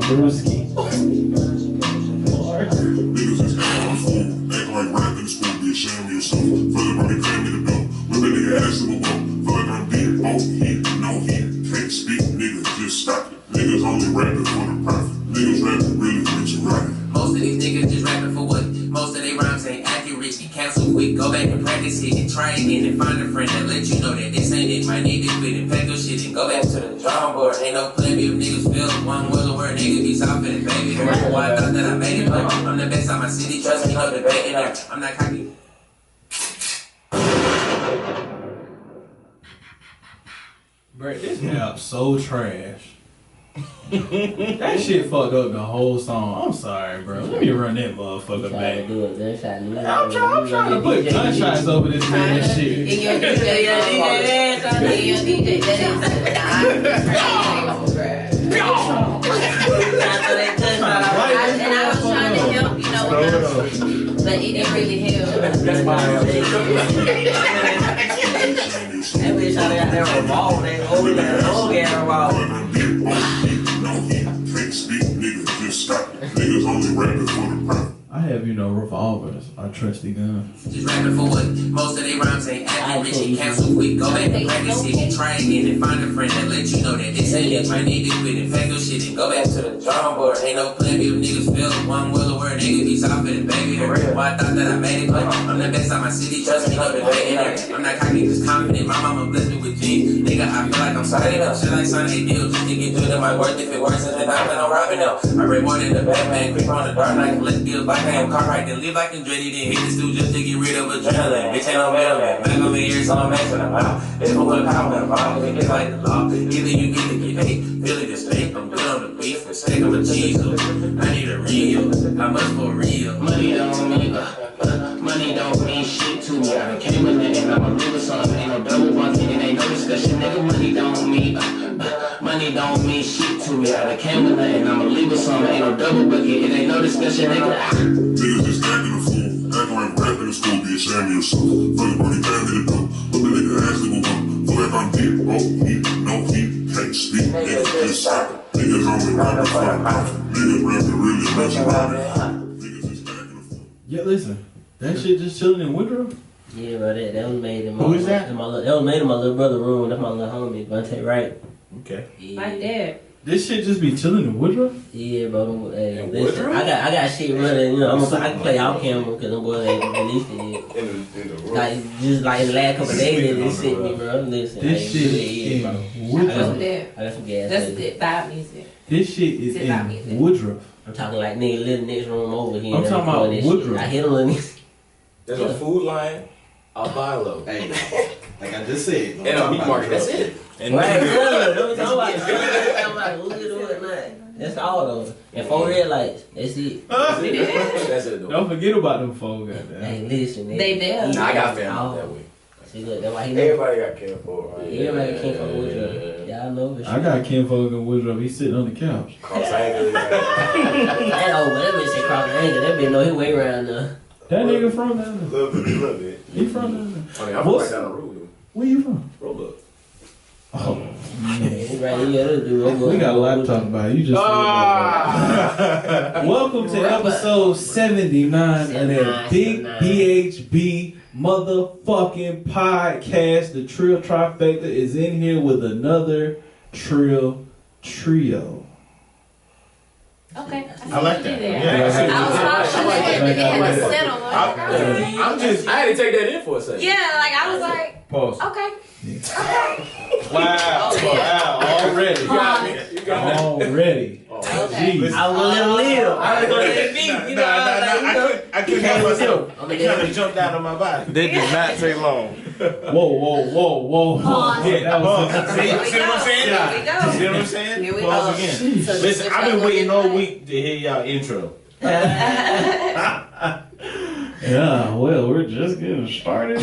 Brewski. Niggas is acting like fool, acting like rap in the school, be ashamed of yourself. Feel like Bobby paying me to go. Whip a nigga ass to the wall. Feel like I'm deep, oh heat, no heat. Can't speak, niggas just stop it. Niggas only rapping for the profit. Niggas rapping really rich and right. Most of these niggas just rapping for what? Most of their rhymes ain't accurate. Get cancel quick, go back and practice it and try again and find a friend that let you know that this ain't it. Might need to quit and pack your shit and go back to the drawing board. Ain't no plenty of niggas feel one will or word nigga be soft in it, baby. Why I thought that I made it, but I'm the best on my city. Trust me, no debate in there. I'm not cocky. Bro, this rap so trash. That shit fucked up the whole song. I'm sorry, bro. Let me run that motherfucker back. I'm trying to put gunshots over this man and shit. In your DJ, and I was trying to help, you know, but it didn't really help. That's why that bitch out there got that revolver, that old gas revolver. Can't speak, niggas just stop it. Niggas only rapping for the profit. I have, revolvers. I trusty gun. Just rapping for what? Most of their rhymes ain't accurate. Get cancel quick, go back and practice it and try again and find a friend that let you know that this ain't it. Might need to quit and pack your shit and go back to the drawing board. Ain't no plenty of niggas feel one will or word nigga be soft in it, baby. Why I thought that I made it, but I'm the best on my city. Trust me, no debate in there. I'm not cocky, just confident. My mama blessed me with G's. Nigga, I feel like I'm starting up. Shit like Sunday deal, just to get through them. I worth if it works, and then I plan on robbing them. I read more than the Batman, creep on the dark night, collect deals like I am Cartwright, then live like Andretti, then hit the stew just to get rid of adrenaline. Bitch ain't no middleman, back over here, so I'm asking them out. It's for what power and bomb, it's like the law. Either you get to get hate, feel it is fake. I'm good on the beef, for sake of a cheese. I need a real, how much for real? Money don't mean shit to me. I done came in there and I'm a real son. Ain't no double bunking, it ain't no discussion. Nigga, money don't mean shit to me. I done came in there and I'm a legal son. Ain't no double bucket, it ain't no discussion. Nigga, niggas just acting a fool, acting like rap in the school, be ashamed of yourself. Feel like Bobby paying me to go. Whip a nigga ass to the wall. Feel like I'm deep, oh heat, no heat. Can't speak, niggas just stop it. Niggas only rapping for the profit. Niggas rapping really rich and right. Niggas just acting a fool. Yeah, listen. That shit just chilling in Woodrow? Yeah, bro, that was made in my Who is that? That was made in my little brother's room. That's my little homie, Vontae Wright. Okay. Yeah. Like that. This shit just be chilling in Woodrow? Yeah, bro. Hey, listen, I got shit running. I can play off camera because them boys ain't released it yet. In the room. Like just like in the last couple of days, they just sent me, bro. Listen, This shit in Woodrow. I got some gas. That's vibe music. This shit is in Woodrow. I'm talking like nigga live next room over here. I'm talking about Woodrow. I hit him on this. There's a food line, a buy-low. Hey, like I just said. And a meat market, that's it. And that's all those. And 4 red lights. That's it. That's it though. Don't forget about them four, goddamn. Hey, listen, They there. Nah, I got family that way. See, look, that's why he Everybody got cared for, right? Everybody can't fuck with you. Y'all know for sure. I got Ken Folk in Woodrow. He's sitting on the couch. Cross angle. That old, but that bitch say cross the angle. That bitch know his way around there. That nigga from down there. A little bit. He from down there. I mean, I'm right down the road. Where you from? Roll up. Oh, man. Right here, We got a lot to talk about. You just welcome to episode 79 of that Big BHB motherfucking podcast. The Trill Trifecta is in here with another Trill Trio. Okay. I like that. Yeah. I had to take that in for a second. Yeah, like I was like, Pause. okay. Wow. Already. You got me. Already. Okay. Jeez. I was gonna let him live. I was gonna let him be. You know, I couldn't help myself. I kind of jumped out of my body. That did not take long. Whoa. Yeah, that was See what I'm saying? Here we go. See what I'm saying? Here we Pause go. again. So Listen, I've been waiting all week to hear y'all intro. Yeah, well, we're just getting started.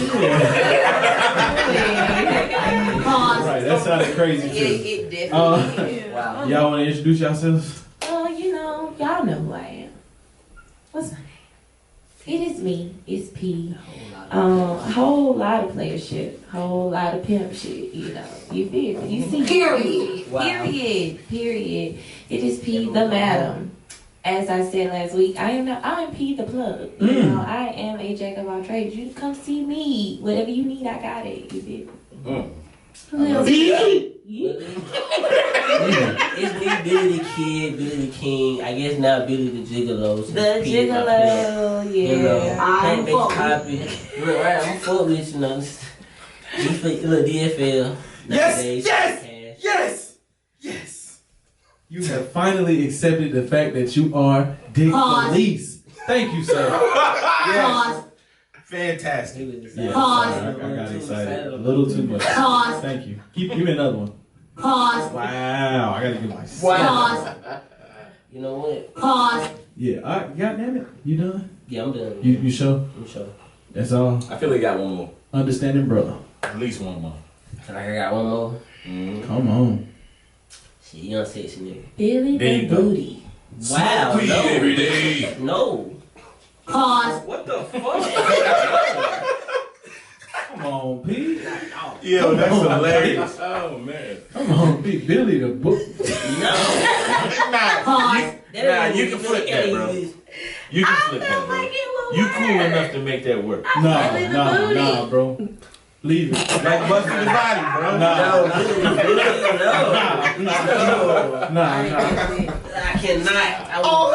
Right, that sounded crazy too. It definitely is. wow. Y'all want to introduce yourselves? Y'all know who I am. What's my name? It is me. It's P. A whole lot of player shit, whole lot of pimp shit, you know. You feel me? You see? Period. Wow. Period. It is P the madam. As I said last week, I'm P the plug. You know, I am a jack of all trades. You come see me. Whatever you need, I got it. You feel me? It's Billy the Kid, Billy the King. I guess now Billy the Gigolo. The Gigolo, yeah. I'm copy. Right, I'm full with you know. Little DFL. Yes. You have finally accepted the fact that you are Dick Police. Thank you, sir. Pause. Fantastic. Yeah, Pause. sorry, I got excited a little too much. Pause. Thank you. Give me another one. Pause. Wow, I gotta give my. Pause. You know what? Pause. Yeah, goddamn it, you done? Yeah, I'm done. You sure? I'm sure. That's all. I feel like got one more. Understanding, brother. At least one more. I got one more. Come on. Shit, young sexy nigga. Billy There the you go. booty. Wow, Weed no. every day. No. Pause. What the fuck? Come on, P. Yo, that's Come on, hilarious. Oh man. Come on, P. Billy the book. Pause. Nah, you can flip that, bro. You can flip that, bro. You cool enough to make that work. Nah, bro. Leave it. Like busting the body, bro. Nah. I cannot. Oh,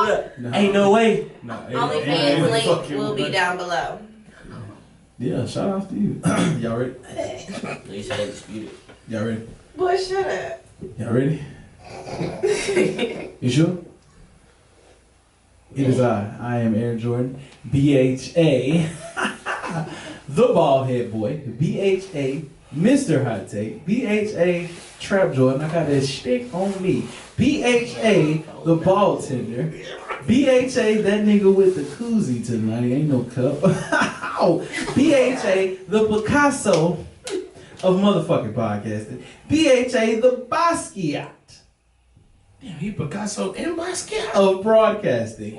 Look, ain't no way. OnlyFans link will be down below. Yeah, shout out to you. Y'all ready? They say disputed. Y'all ready? Boy, shut up. Y'all ready? You sure? It is I am Aaron Jordan, BHA, the bald head boy, BHA, Mr. Hot Take, BHA, Trap Jordan, I got that shtick on me, BHA, the ball tender, BHA, that nigga with the koozie tonight, ain't no cup, BHA, the Picasso of motherfucking podcasting, BHA, the Basquiat Damn, he Picasso and Basquiat. of broadcasting.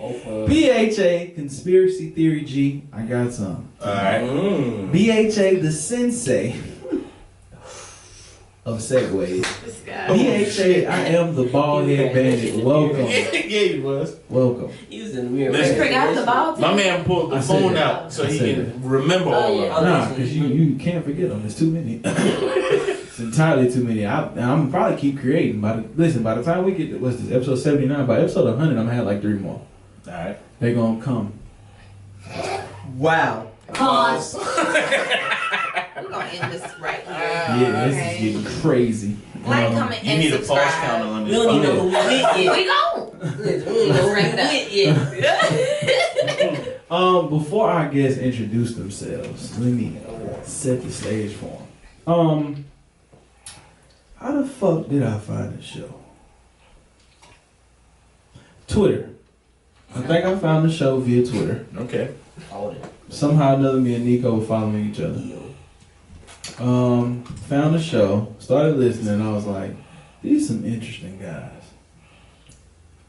BHA, Conspiracy Theory G, I got some. Alright. BHA, the Sensei of Segways. BHA, I am the bald head bandit. Welcome. Yeah, he was. Welcome. He was in the mirror. Listen, Forgot the ball. My man pulled the I said phone that. out so I he said can remember all of them. Nah, because you can't forget them. There's too many. It's entirely too many. I'm probably keep creating. By the time we get to, what's this, episode 79, by episode 100, I'm going to have like 3 more. Alright. They're going to come. Wow. Pause. We're gonna end this right here. Yeah, this is getting crazy. Like, comment, You and need a pause subscribe. counter on We this. don't even know who we with yet. We gon' We don't wrap it up. Before our guests introduce themselves, let me set the stage for them. How the fuck did I find the show? Twitter. I think I found the show via Twitter. Okay. Somehow or another, me and Nico were following each other. Found the show, started listening, I was like, these some interesting guys.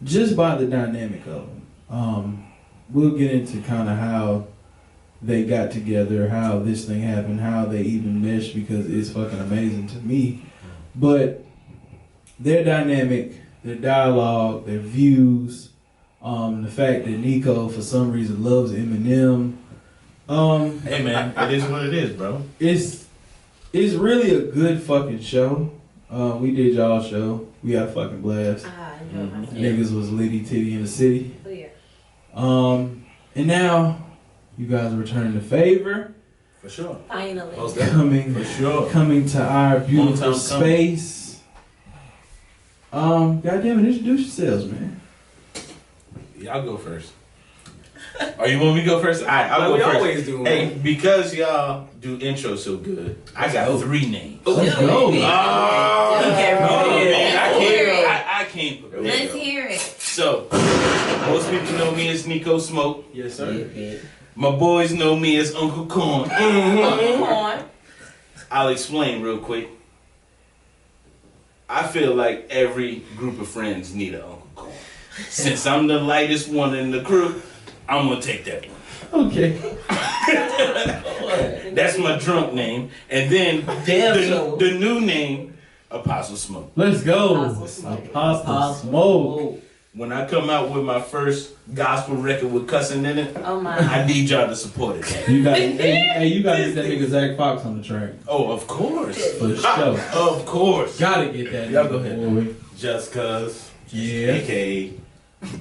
Just by the dynamic of them. We'll get into kind of how they got together, how this thing happened, how they even meshed, because it's fucking amazing to me. But their dynamic, their dialogue, their views, the fact that Nico for some reason loves Eminem. Hey man, it is what it is, bro. It's really a good fucking show. We did y'all show. We had a fucking blast. I enjoyed myself. Niggas was litty titty in the city. Oh, yeah. And now you guys are returning the favor. For sure. Finally. Coming to our beautiful Long time coming. space. Goddamn it, introduce yourselves, man. Y'all go first. Oh, you want me to go first? Alright, I'll Like go we first. always do, Hey, man. because y'all do intro so good, I got 3 names. Let's go. I can't prepare. Let's hear it. So, most people know me as Nico Smoke. Yes, Yeah. My boys know me as Uncle Corn. Come on. I'll explain real quick. I feel like every group of friends need an Uncle Corn. Since I'm the lightest one in the crew, I'm gonna take that one. Okay. That's my drunk name. And then the new name, Apostle Smoke. Let's go. Apostle Smoke. When I come out with my first gospel record with cussing in it, Oh my. I need y'all to support it. You got hey, you gotta get that nigga Zach Fox on the track. Oh, of course. For sure. Of course. Gotta get that. Y'all go ahead. Boy. Just cuz. Yeah. AKA.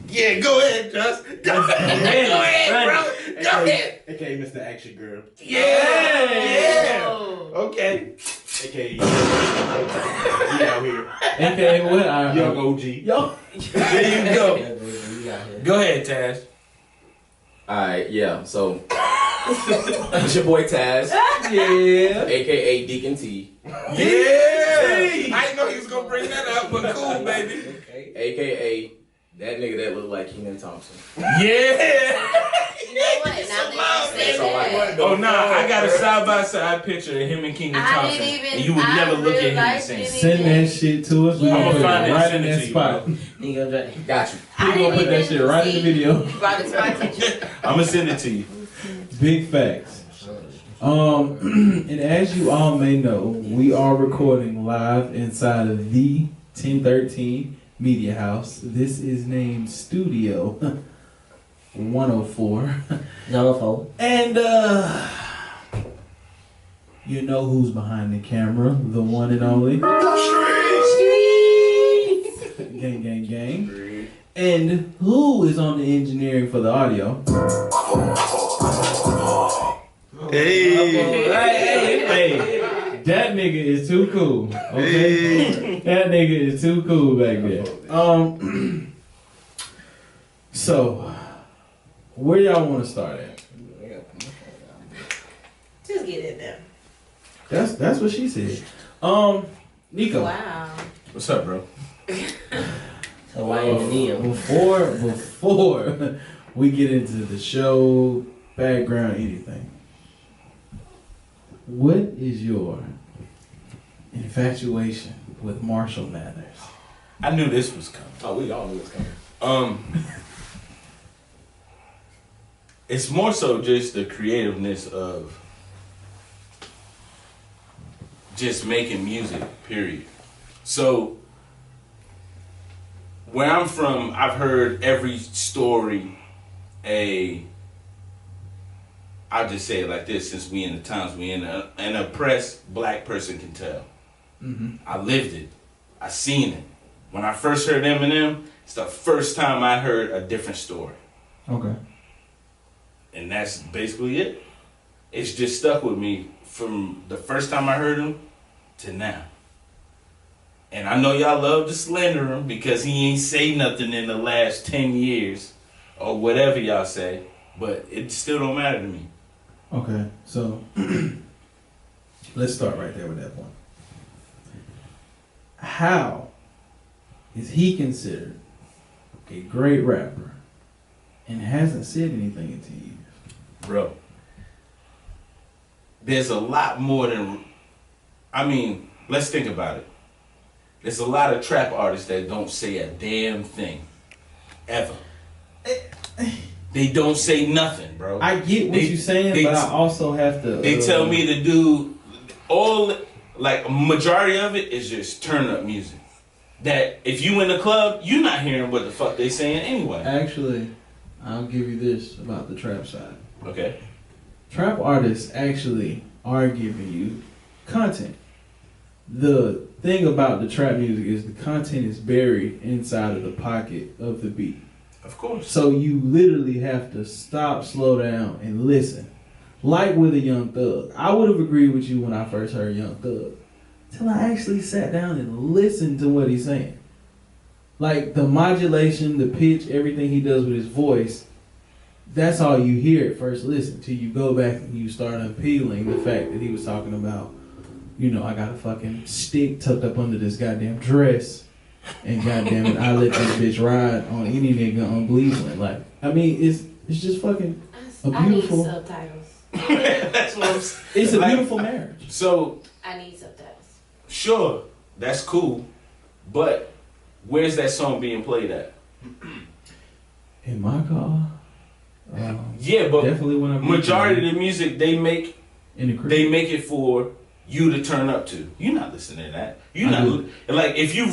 Yeah, go ahead, Just. Go ahead, bro. Go ahead. AKA Mr. Action Girl. Yeah. Okay. AKA he out here. AKA what? Young OG. Yo. There you go. Go ahead, Taz. Alright, yeah, so it's your boy Taz, Yeah. aka Deacon T, Yeah. I didn't know he was gonna bring that up, but cool, baby. aka that nigga that look like Kenan Thompson. Yeah. You know what? Now that you say That's all I that. got. Oh nah, I got a side by side picture of him and Kenan I Thompson, didn't even- and you would I never look at him the realized same. it. Send that shit to us. We Yeah. gonna put I'ma find it it and right in send it that to you, spot. Got you. I We gonna didn't put that even shit right in the see- video. Brought it to my attention. I'm gonna send it to you. Big facts. And as you all may know, we are recording live inside of the 1013 Media House. This is named Studio 104. Zone 4. And you know who's behind the camera, the one and only. Gang, gang, gang. And who is on the engineering for the audio? Hey, that nigga is too cool. Okay, that nigga is too cool back there. So where y'all want to start at? Just get it there. That's what she said. Nico. Wow. What's up, bro? So why in the DM? Before we get into the show, background, anything, what is your infatuation with Marshall Mathers? I knew this was coming. Oh, we all knew it was coming. It's more so just the creativeness of just making music, period. So, where I'm from, I've heard every story I'll just say it like this, since we in the times we in, an oppressed black person can tell. Mm-hmm. I lived it. I seen it. When I first heard Eminem, it's the first time I heard a different story. Okay. And that's basically it. It's just stuck with me from the first time I heard him to now. And I know y'all love to slander him because he ain't say nothing in the last 10 years or whatever y'all say, but it still don't matter to me. Okay, so let's start right there with that point. How is he considered a great rapper and hasn't said anything in 10 years? Bro, there's a lot more than, let's think about it. There's a lot of trap artists that don't say a damn thing, ever. They don't say nothing, bro. I get what you're saying, but I also have to... They tell me to do a majority of it is just turn up music. That if you in the club, you're not hearing what the fuck they saying anyway. Actually, I'll give you this about the trap side. Okay. Trap artists actually are giving you content. The thing about the trap music is the content is buried inside of the pocket of the beat. Of course. So you literally have to stop, slow down, and listen. Like with a Young Thug. I would have agreed with you when I first heard Young Thug. Till I actually sat down and listened to what he's saying. Like the modulation, the pitch, everything he does with his voice, that's all you hear at first listen. Till you go back and you start unpeeling the fact that he was talking about, I got a fucking stick tucked up under this goddamn dress. And goddamn it, I let this bitch ride on any nigga on Cleveland. Like, it's just fucking a beautiful. I need subtitles. That's what I'm saying. It's a beautiful marriage. So I need subtitles. sure, that's cool, but where's that song being played at? In my car. Yeah, but Definitely when I'm majority of the music they make in the crib. they make it for you to turn up to. You're not listening to that. You're not like if you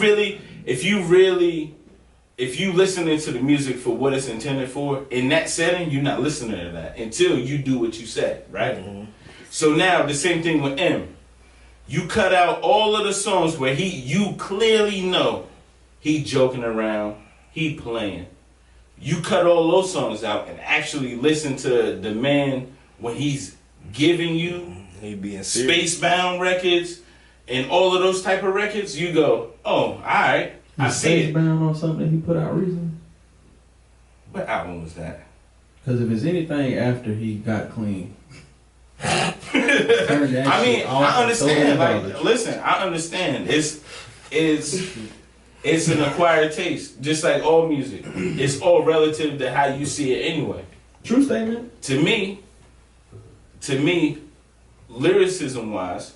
listening to the music for what it's intended for, in that setting, you're not listening to that until you do what you said, right? Mm-hmm. So now the same thing with M. You cut out all of the songs where you clearly know he joking around, he playing. You cut all those songs out and actually listen to the man when he's giving you he being Spacebound records and all of those type of records. You go, oh, all right. I see it. Spacebound on something he put out recently? What album was that? Because if it's anything after he got clean. I mean, I understand. Like, listen, I understand. It's an acquired taste, just like all music. It's all relative to how you see it anyway. True statement. To me, lyricism wise,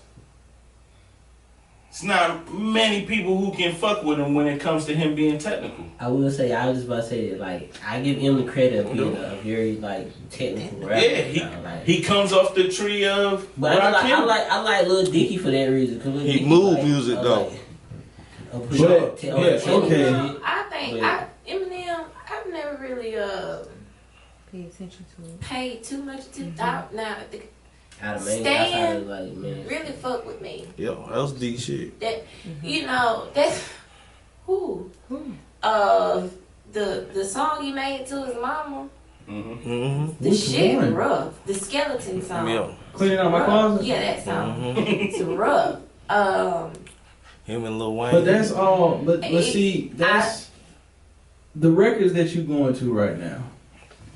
it's not many people who can fuck with him when it comes to him being technical. I will say, I was just about to say, like, I give him the credit of being a very, like, technical rapper. Yeah, he comes off the tree of. But I like Lil Dicky for that reason. Cause he move music though. Okay. I think Eminem, I've never really pay attention to it. Paid too much to now. Stan really fuck with me. Yo, that was deep shit. That you know that's who the song he made to his mama. Mm-hmm. The shit rough. The skeleton song. Yeah. Cleaning out my closet. Yeah, that song. It's rough. Him and Lil Wayne. But that's all. But see, that's the records that you going to right now.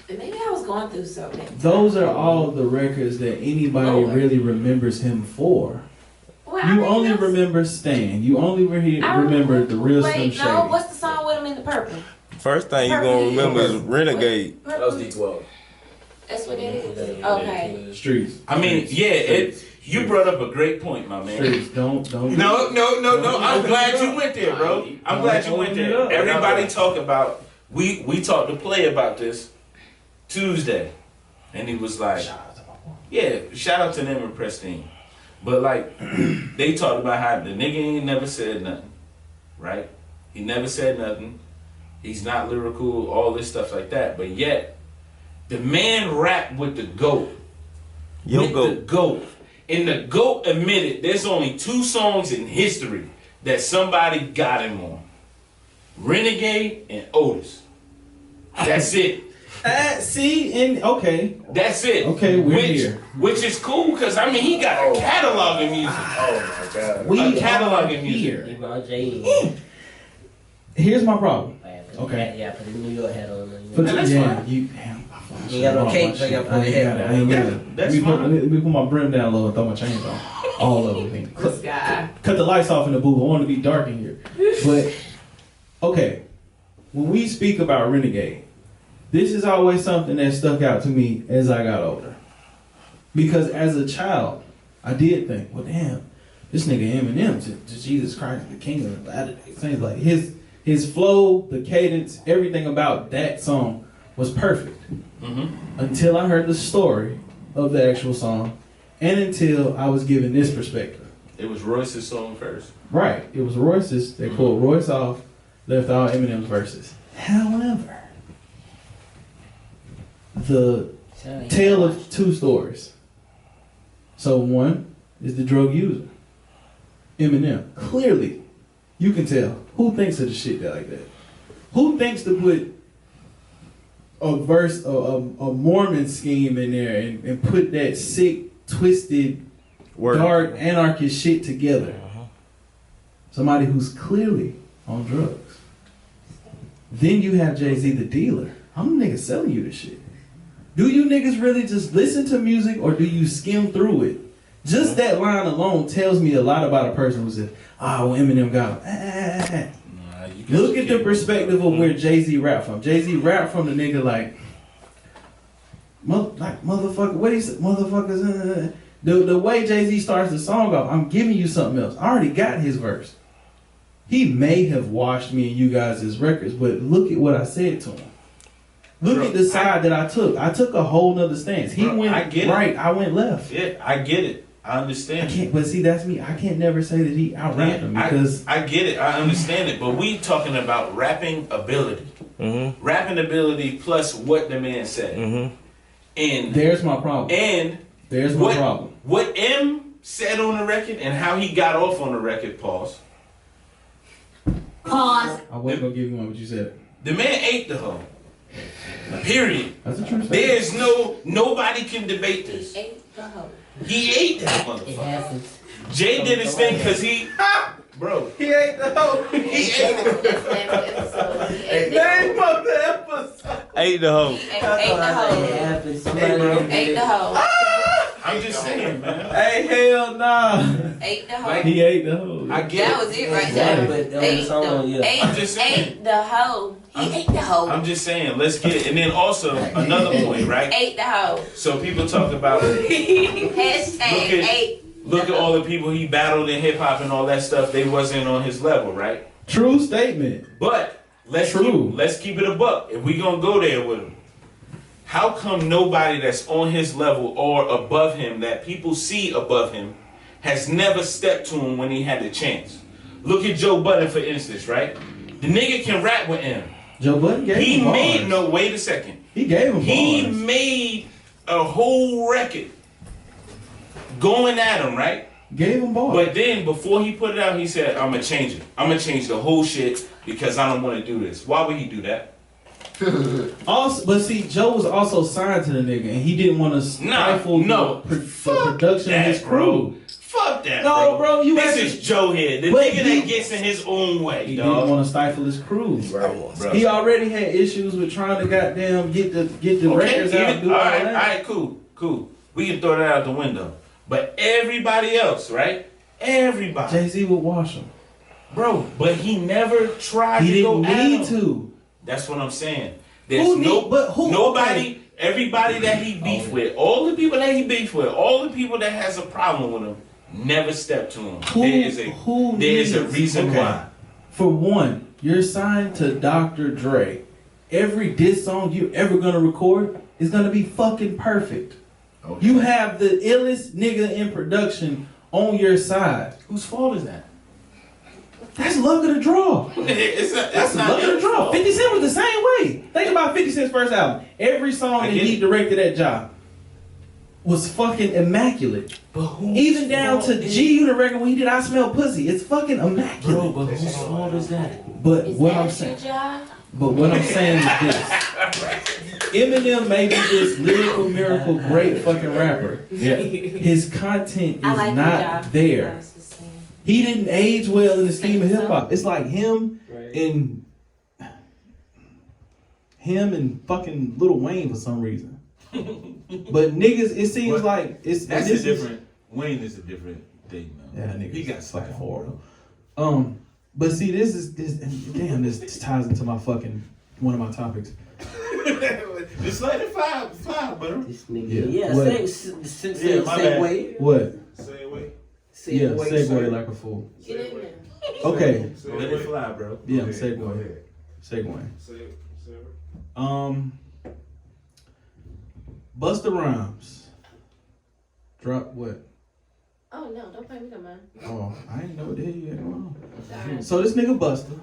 Maybe I was going through something. Those are all the records that anybody really remembers him for. Well, you only remember Stan. You only remember the real Slim Shady. No, what's the song with him in the purple? First thing you gonna remember is Renegade. That was D12. That's what it is. Okay. Streets. I mean, you brought up a great point, my man. Streets. Don't. No. I'm glad you went there, bro. I'm glad you went there. Everybody talk about. We talked to Play about this Tuesday, and he was like, shout out to them and Pristine. But like, they talked about how the nigga ain't never said nothing, right? He never said nothing. He's not lyrical, all this stuff like that. But yet, the man rapped with the GOAT. The GOAT. And the GOAT admitted there's only 2 songs in history that somebody got him on. Renegade and Otis. That's it. That's it. Okay, we're here. Which is cool because I mean he got a catalog of music. Oh my god. A catalog of music. Here's my problem. Okay. Yeah, put the New York hat on. You got no cake, so you got to put your hat on. Let me put my brim down low and throw my chains on. All of them. Cut the lights off in the booth. I want to be dark in here. But okay, when we speak about Renegade, this is always something that stuck out to me as I got older. Because as a child, I did think, well, damn, this nigga Eminem to Jesus Christ, the King of the Latter Day Saints. Like his flow, the cadence, everything about that song was perfect. Mm-hmm. Until I heard the story of the actual song, and until I was given this perspective. It was Royce's song first. Right. It was Royce's. They pulled Royce off, left all Eminem's verses. However, the tale of 2 stories. So one is the drug user, Eminem. Clearly, you can tell who thinks of the shit like that. Who thinks to put a verse, a Mormon scheme in there and put that sick, twisted, dark, anarchist shit together? Somebody who's clearly on drugs. Then you have Jay-Z, the dealer. I'm the nigga selling you this shit. Do you niggas really just listen to music or do you skim through it? Just that line alone tells me a lot about a person who said, well, Eminem got him. Look at the perspective of where Jay-Z rap from. Jay-Z rap from the nigga like motherfucker, what he said, motherfuckers. The way Jay-Z starts the song off, I'm giving you something else. I already got his verse. He may have washed me and you guys' records, but look at what I said to him. Look Bro, at the side that I took. I took a whole nother stance. He Bro, went I get right. it. I went left. Yeah, I get it. I I understand. can't. But see, that's me. I can't never say that he out-rapped him because I get it. I understand it. But we talking about rapping ability. Mm-hmm. Rapping ability plus what the man said. Mm-hmm. And there's my problem. And there's my problem. What M said on the record and how he got off on the record, pause. Pause. I wasn't gonna give you one, but you said it. The man ate the hoe. Period. That's a true statement. There's nobody can debate this. He ate that motherfucker. Jay did his thing because bro. He ate the hoe. He ate it. Name of the episode. Ate the hoe. Ate the hoe. I'm just saying, man. Hey, hell nah. Ate the hoe. He ate the hoe. I get That was it right there. I'm just saying. Ate the hoe. He ate the hoe. I'm just saying, let's get it. And then also, another point, right? Ate the hoe. So people talk about Hashtag look at all the people he battled in hip hop and all that stuff. They wasn't on his level, right? True statement. But let's keep it a buck. If we gonna go there with him, how come nobody that's on his level or above him that people see above him has never stepped to him when he had the chance? Look at Joe Budden, for instance, right? The nigga can rap with him. Joe Budden gave him bars. Wait a second. He gave him He bars. made a whole record going at him, right? Gave him bars. But then before he put it out, he said, I'm gonna change it. I'm gonna change the whole shit because I don't want to do this. Why would he do that? Also, but see, Joe was also signed to the nigga, and he didn't want to stifle the production of his crew. Fuck that, No, bro, you this actually- is Joe here, the But nigga that gets in his own way, He dog. didn't want to stifle his crew. Bro. He already had issues with trying to goddamn get the records out. And do all all that. right, cool. We can throw that out the window. But everybody else, right? Everybody. Jay-Z would wash him. Bro, but he never tried He to go didn't at need him. to. That's what I'm saying. There's Who nobody, everybody that he beef with, all the people that he beef with, all the people that has a problem with him, never step to him. There is a reason why. For one, you're signed to Dr. Dre. Every diss song you're ever gonna record is gonna be fucking perfect. Okay. You have the illest nigga in production on your side. Whose fault is that? That's luck of the draw. That's not luck of the his draw. fault. 50 Cent was the same way. Think about 50 Cent's first album. Every song that he directed at job was fucking immaculate. But even down to G Unit record when he did I Smell Pussy. It's fucking immaculate. Bro, but whose fault is that? But what I'm saying is this. Eminem may be this lyrical miracle great fucking rapper. Yeah. His content is not there. He didn't age well in the scheme of hip hop. It's like him and fucking Lil Wayne for some reason. But niggas, it seems like it's that's a different. Wayne is a different thing, man. Yeah, nigga, he got fucking horrible. But see, this this ties into my fucking one of my topics. Just let it fly, bro. This nigga, What? segue. What? Segue, segue sir. like a fool. Get in there. Okay. Let it fly, bro. Yeah, segue. Busta Rhymes. Drop what? Oh no, don't pay me no mind. Oh, I ain't know what the hell you had going on. So this nigga Busta,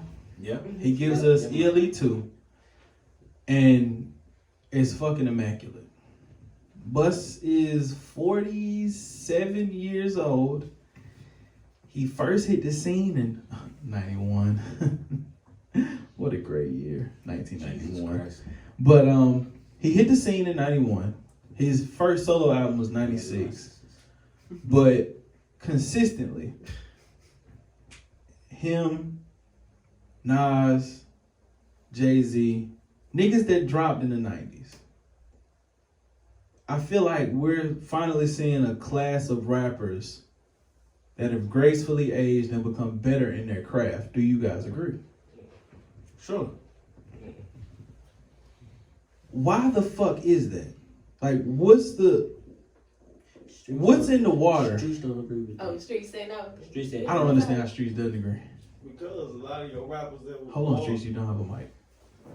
he gives us ELE2, and it's fucking immaculate. Bus is 47 years old. He first hit the scene in 91. What a great year, 1991. But he hit the scene in 91. His first solo album was 96. But consistently, him, Nas, Jay-Z, niggas that dropped in the 90s. I feel like we're finally seeing a class of rappers that have gracefully aged and become better in their craft. Do you guys agree? Sure. Why the fuck is that? Like, what's in the water? Streets don't agree with Oh, the streets say no. Streets say I don't understand how Streets doesn't agree. Because a lot of your rappers that were Hold on, Streets, you don't have a mic.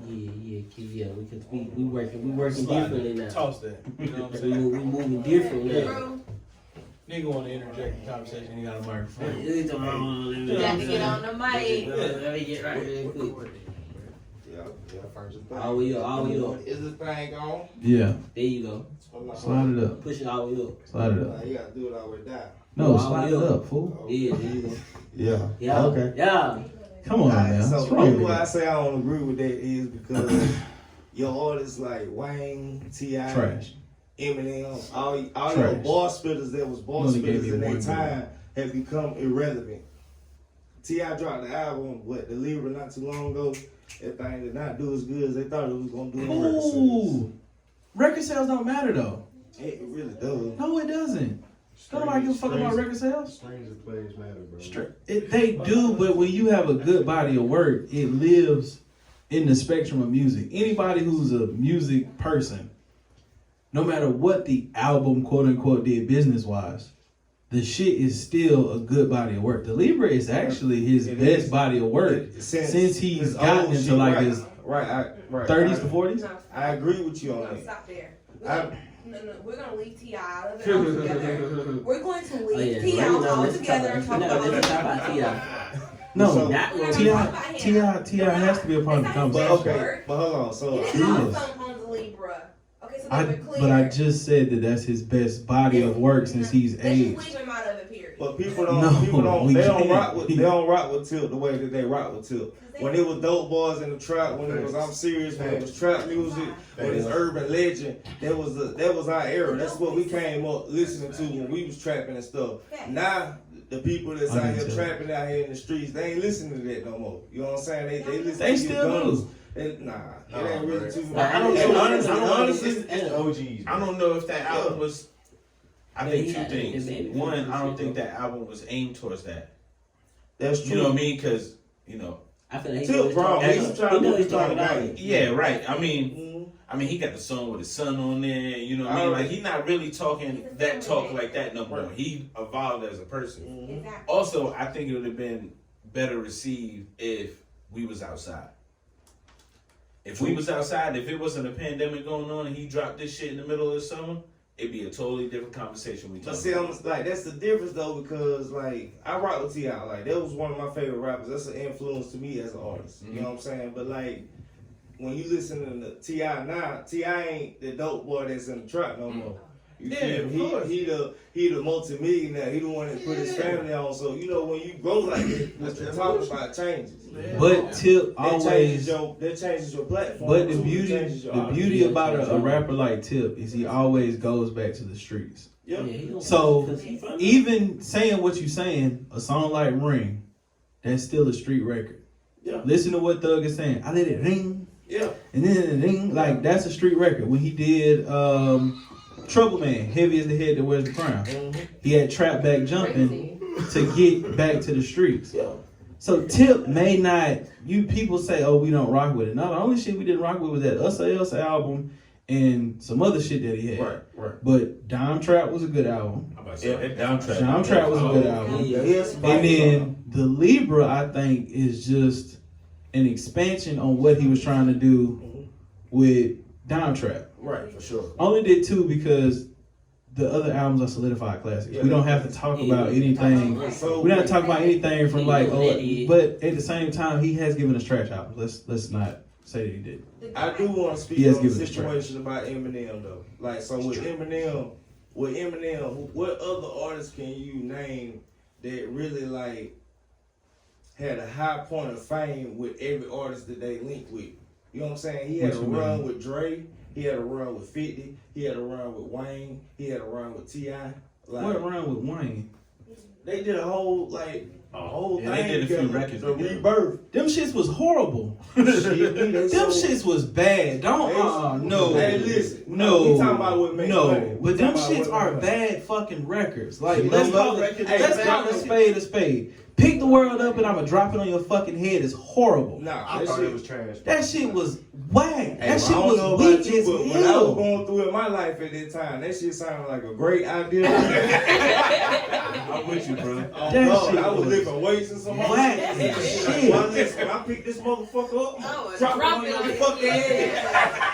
Yeah, because we working differently now. Toss that. You know what I'm We saying? moving different now. Nigga want to interject the conversation. He got a microphone. You got to get on the mic. Let me get right real quick. Yeah, All the way up. Is this thing on? Yeah. There you go. Slide it up. Push it all the way up. Slide it up. You gotta do it all the way down. No, slide it up, fool. Yeah, there you go. Yeah. Okay. Yeah. Come on, man. So What's the wrong reason with why I you? say I don't agree with that is because your artists like Wayne, T.I., Trash. Eminem, all your Trash. bar spitters that was bar You only gave spitters me in their one time have become irrelevant. T.I. dropped the album, the Libra not too long ago. That thing did not do as good as they thought it was gonna do. Ooh. Record sales don't matter though. It really does. No, it doesn't. Don't nobody give a fuck about record sales. Strings and plays matter, bro. They do, but when you have a good body of work, it lives in the spectrum of music. Anybody who's a music person, no matter what the album quote unquote did business wise, the shit is still a good body of work. The Libra is actually his best body of work since he's gotten into like his 30s to 40s. I agree with you on that. Stop there. No, we're gonna leave T.I. out of it altogether. We're going to leave T.I. altogether and talk about T.I. No, So, T.I. has to be a part of the conversation. Okay, but hold on. So He also owns a Libra. Okay, so we're clear. But I just said that that's his best body of work since he's Let's just aged. leave him out of it, period. But they don't rock with Tip the way that they rock with Tip. When it was Dope Boys in the trap, when it was I'm Serious, when it was trap music, when it's urban legend, that was our era. That's what we came up listening to when we was trapping and stuff. Now the people that's out here trapping out here in the streets, they ain't listening to that no more. You know what I'm saying? They listen They to still do. it ain't really too much. I don't know. Honestly, it's OGs. I don't know if that album was. I think two things. One, I don't think that album was aimed towards that. That's true. You know what I mean? Because I feel like he's trying to talk about it. Yeah, right. I mean, he got the song with his son on there. You know what I mean? Like, he's not really talking that talk like that no more. He evolved as a person. Also, I think it would have been better received if we was outside. If we was outside, if it wasn't a pandemic going on and he dropped this shit in the middle of the summer, it'd be a totally different conversation. But see, that's the difference though, because like I rock with T.I. Like that was one of my favorite rappers. That's an influence to me as an artist. You know what I'm saying? But like when you listen to T.I. now, T.I. ain't the dope boy that's in the trap no more. You feel me? He the multi-millionaire. He the one that put his family on. So you know when you grow like that, what you're talking about changes. But Tip always that changes your platform. But the beauty about a rapper like Tip is he always goes back to the streets. Yeah. So even saying what you're saying, a song like Ring, that's still a street record. Yeah. Listen to what Thug is saying. I let it ring. Yeah. And then ring, like that's a street record. When he did Trouble Man, Heavy as the Head That Wears the Crown, he had Trap Back Jumping to get back to the streets. Yeah. So Tip may not, people say, oh, we don't rock with it. No, the only shit we didn't rock with was that Us album and some other shit that he had. Right. But Dime Trap was a good album. Dime Trap was a good album. And then the Libra, I think, is just an expansion on what he was trying to do with Dime Trap. Right, for sure. Only did two because the other albums are solidified classics. We don't have to talk about anything. We don't have to talk about anything from like, but at the same time, he has given us trash albums. Let's not say that he did. I do want to speak on the situation about Eminem though. Like, so with Eminem, what other artists can you name that really like had a high point of fame with every artist that they linked with? You know what I'm saying? He had a run with Dre. He had a run with 50. He had a run with Wayne. He had a run with T.I. What run with Wayne? They did a whole thing. They did a few records. The Rebirth. Them shits was horrible. Them shits was bad. No. Hey, listen. No. We talking about what made money. But them shits are bad fucking records. Like, let's call a spade a spade. Pick the world up and I'ma drop it on your fucking head is horrible. Nah, I thought it was trash. That shit was whack. Hey, That shit I don't know was about weak you, as but when I was hell. going through in my life at that time, that shit sounded like a great idea. I'm with you, bro. Oh, That God, shit I was was lifting weights and some whack shit. as Like, shit. well, listen, when I pick this motherfucker up, drop it on your fucking head.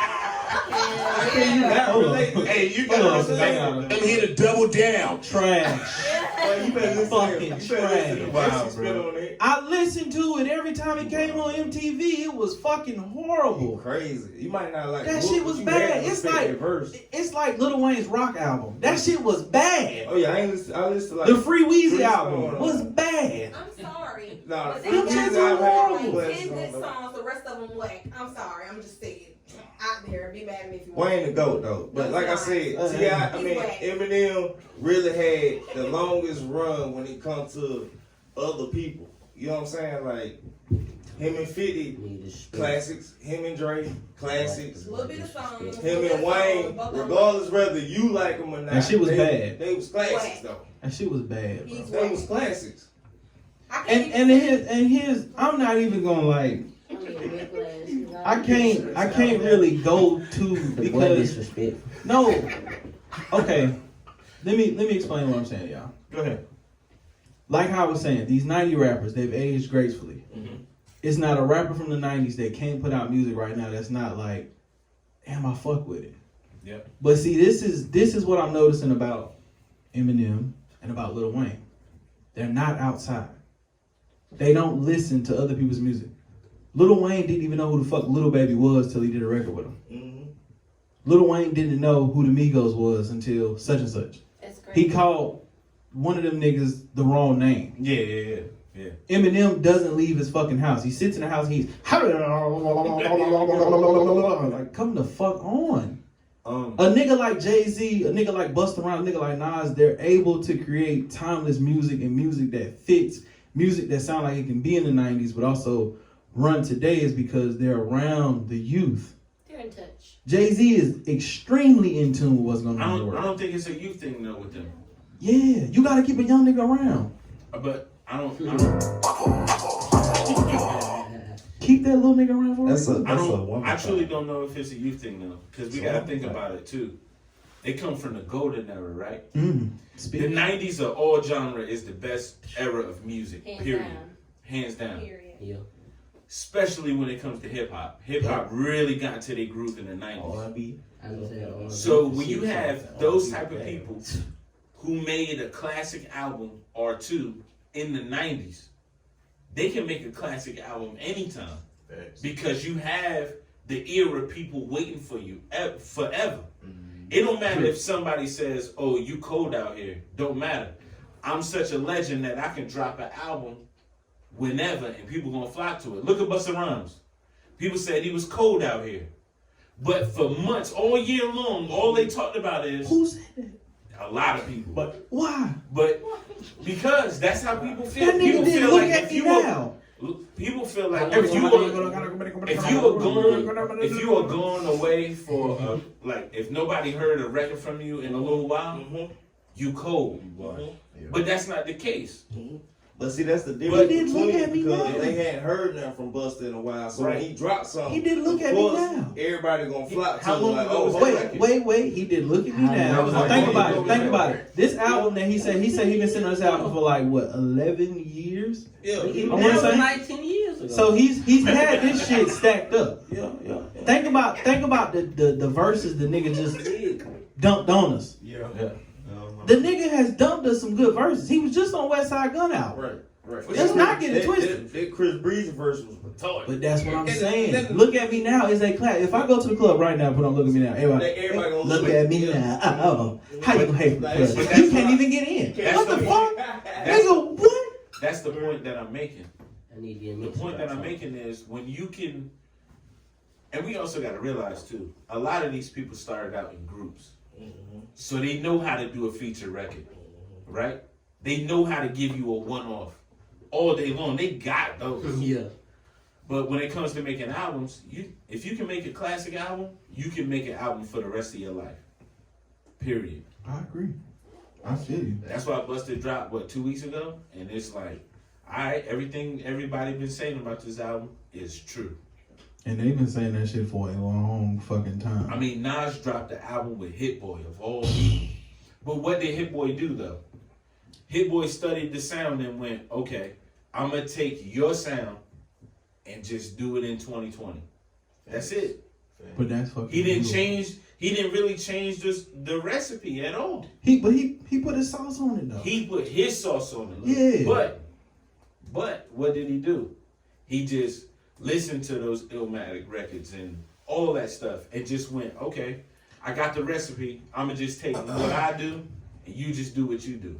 Can you not relate? Hey, you Hold got on, to I'm here to double down. Trash. Well, you better listen Fucking to him. You better listen to trash. Jesse spit on it. I listened to it every time it came on MTV. It was fucking horrible. Crazy. You might not like That the shit look, was but you bad. had to It's respect like that verse. it's like Lil Wayne's rock album. That shit was bad. Oh yeah, I listened to like The Free Weezy Free album Stone. was bad. I'm sorry. Nah, But Free them Weezy shits album are had horrible. blessed 10 good on songs, the rest of them whack. I'm sorry. I'm just saying. Out there, be mad at me if you it. want. Wayne the GOAT though. But No, like I he's said, not. T.I., I He's mean whack. Eminem really had the longest run when it comes to other people. You know what I'm saying? Like him and 50 classics, him and Dre classics. A little bit of songs. Him and Wayne, regardless whether you like them or not. That shit was they, bad. They was classics Whack. though. That shit was bad. He's They whack. was classics. I can't And even his I'm not even gonna like I can't really go to because no. Okay. Let me explain what I'm saying, y'all. Go ahead. Like how I was saying, these 90 rappers, they've aged gracefully. Mm-hmm. It's not a rapper from the 90s that can't put out music right now that's not like, damn, I fuck with it. Yep. But see, this is what I'm noticing about Eminem and about Lil Wayne. They're not outside. They don't listen to other people's music. Lil Wayne didn't even know who the fuck Lil Baby was till he did a record with him. Mm-hmm. Lil Wayne didn't know who the Migos was until such and such. That's great. He called one of them niggas the wrong name. Yeah. Eminem doesn't leave his fucking house. He sits in the house. He's like, come the fuck on. A nigga like Jay-Z, a nigga like Busta Rhymes, a nigga like Nas, they're able to create timeless music and music that fits, music that sound like it can be in the 90s, but also run today is because they're around the youth. They're in touch. Jay-Z is extremely in tune with what's going on in the I world. don't think it's a youth thing though with them. Yeah, you gotta keep a young nigga around. But I don't Keep that little nigga around for That's a reason. I truly don't know if it's a youth thing though, because we gotta think about it too. They come from the golden era, right? The 90s of all genre is the best era of music. Hands down. Yeah. Especially when it comes to hip hop. Hip hop really got into their groove in the 90s. R&B. So when you have those type of people who made a classic album or two in the 90s, they can make a classic album anytime. Because you have the era people waiting for you forever. It don't matter if somebody says, oh, you cold out here. Don't matter. I'm such a legend that I can drop an album whenever and people gonna flock to it. Look at Busta Rhymes. People said he was cold out here. But for months, all year long, all they talked about is... Who said that? A lot of people. But why? But because that's how people feel. That nigga People didn't feel look like at if me you now. people feel like if you are gone away for like if nobody heard a record from you in a little while, you cold. But that's not the case. But see, that's the difference He didn't look at me because now. they hadn't heard nothing from Busta in a while. So Right. when he dropped something, He didn't look at me now. Everybody gonna flock How to long like, ago oh, was that? Wait. He did look at me now. was like- Think about it. This album that he said he been sitting on this album for like what 11 years. Yeah, I want to say like 10 years ago. So he's had this shit stacked up. yeah. Think about the verses the nigga just dumped on us. Yeah. The nigga has dumped us some good verses. He was just on West Side Gun out. Right. Let's not get it twisted. That Chris Breezy verse was retarded. But that's what I'm saying. Look at me now is a class. If I go to the club right now, put on Look at Me Now. Everybody gonna look at me now. How you gonna hate for the club? You can't even get in. What the fuck? Nigga, what? That's the point that I'm making. I need to The point that I'm making is when you can, and we also got to realize too, a lot of these people started out in groups. So they know how to do a feature record, right? They know how to give you a one-off all day long. They got those. Yeah. But when it comes to making albums, if you can make a classic album, you can make an album for the rest of your life. Period. I agree. I feel you. That's why Busted dropped, 2 weeks ago? And it's like, alright, everything everybody been saying about this album is true. And they've been saying that shit for a long fucking time. I mean, Nas dropped the album with Hit Boy of all people. But what did Hit Boy do though? Hit Boy studied the sound and went, okay, I'm gonna take your sound and just do it in 2020. That's it. But that's fucking. He didn't cool. change. He didn't really change the recipe at all. He put his sauce on it though. He put his sauce on it. Yeah. But what did he do? He just listened to those Illmatic records and all that stuff and just went, okay, I got the recipe. I'm gonna just take what I do and you just do what you do.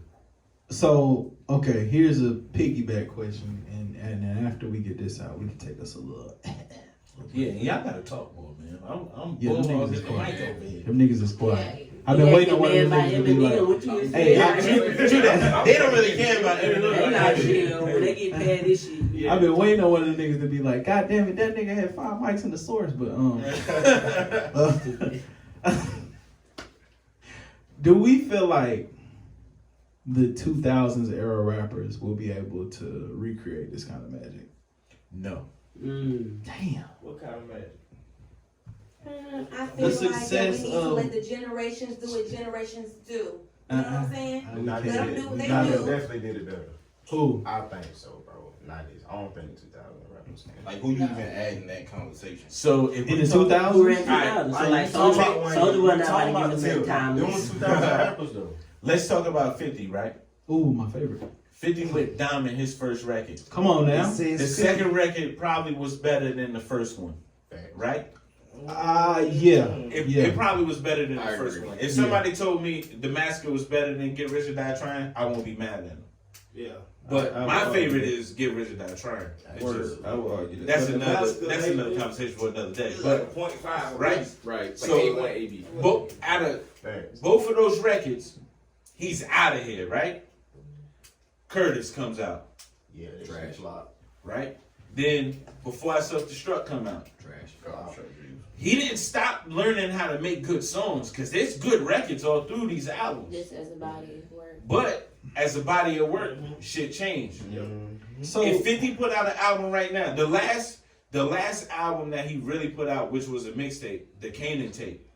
So, okay, here's a piggyback question, and after we get this out, we can take us a little. Yeah, y'all gotta talk more, man. I'm Yeah, them bull niggas is the mic quiet. over here. Them niggas is quiet. I've been waiting on one of them niggas to be like, hey, they don't really care about everything. They not chill. When they get past this shit. I've been waiting on one of the niggas to be like, God damn it, that nigga had 5 mics in the source, but do we feel like the 2000s era rappers will be able to recreate this kind of magic? No. Damn. What kind of magic? I feel The like that we success need to of- let the generations do what generations do. You know what I'm saying? Not Let them did do it. what they Not do. definitely did it better. Who? I think so, bro. 90s. I don't think 2000 rappers can. Like, who you even add in that conversation? So if In we the talk- 2000s? Who ran 2000? So like Soulja wasn't nobody giving them time. Them was 2000 rappers though. Let's talk about 50, right? Ooh, my favorite. 50 went diamond his first record. Come on now. The second record probably was better than the first one, right? Yeah. It probably was better than the I first agree. one. If somebody told me The Massacre was better than Get Rich or Die Trying, I won't be mad at them. Yeah. But I my would favorite argue. is Get Rich or Die Trying. It's Word. just- I would argue that. That's But the another. Massacre, That's they- another conversation for another day. It's But like a 0.5. right, Right. So A1, AB. out of Thanks. both of those records, he's out of here, right? Curtis comes out, Yeah, they Trash. flop. right? Then Before I Self Destruct come out. Trash. He didn't stop learning how to make good songs because there's good records all through these albums. Just as a body of work. But as a body of work, shit changed. So If 50 put out an album right now, the last album that he really put out, which was a mixtape, the Kanan tape,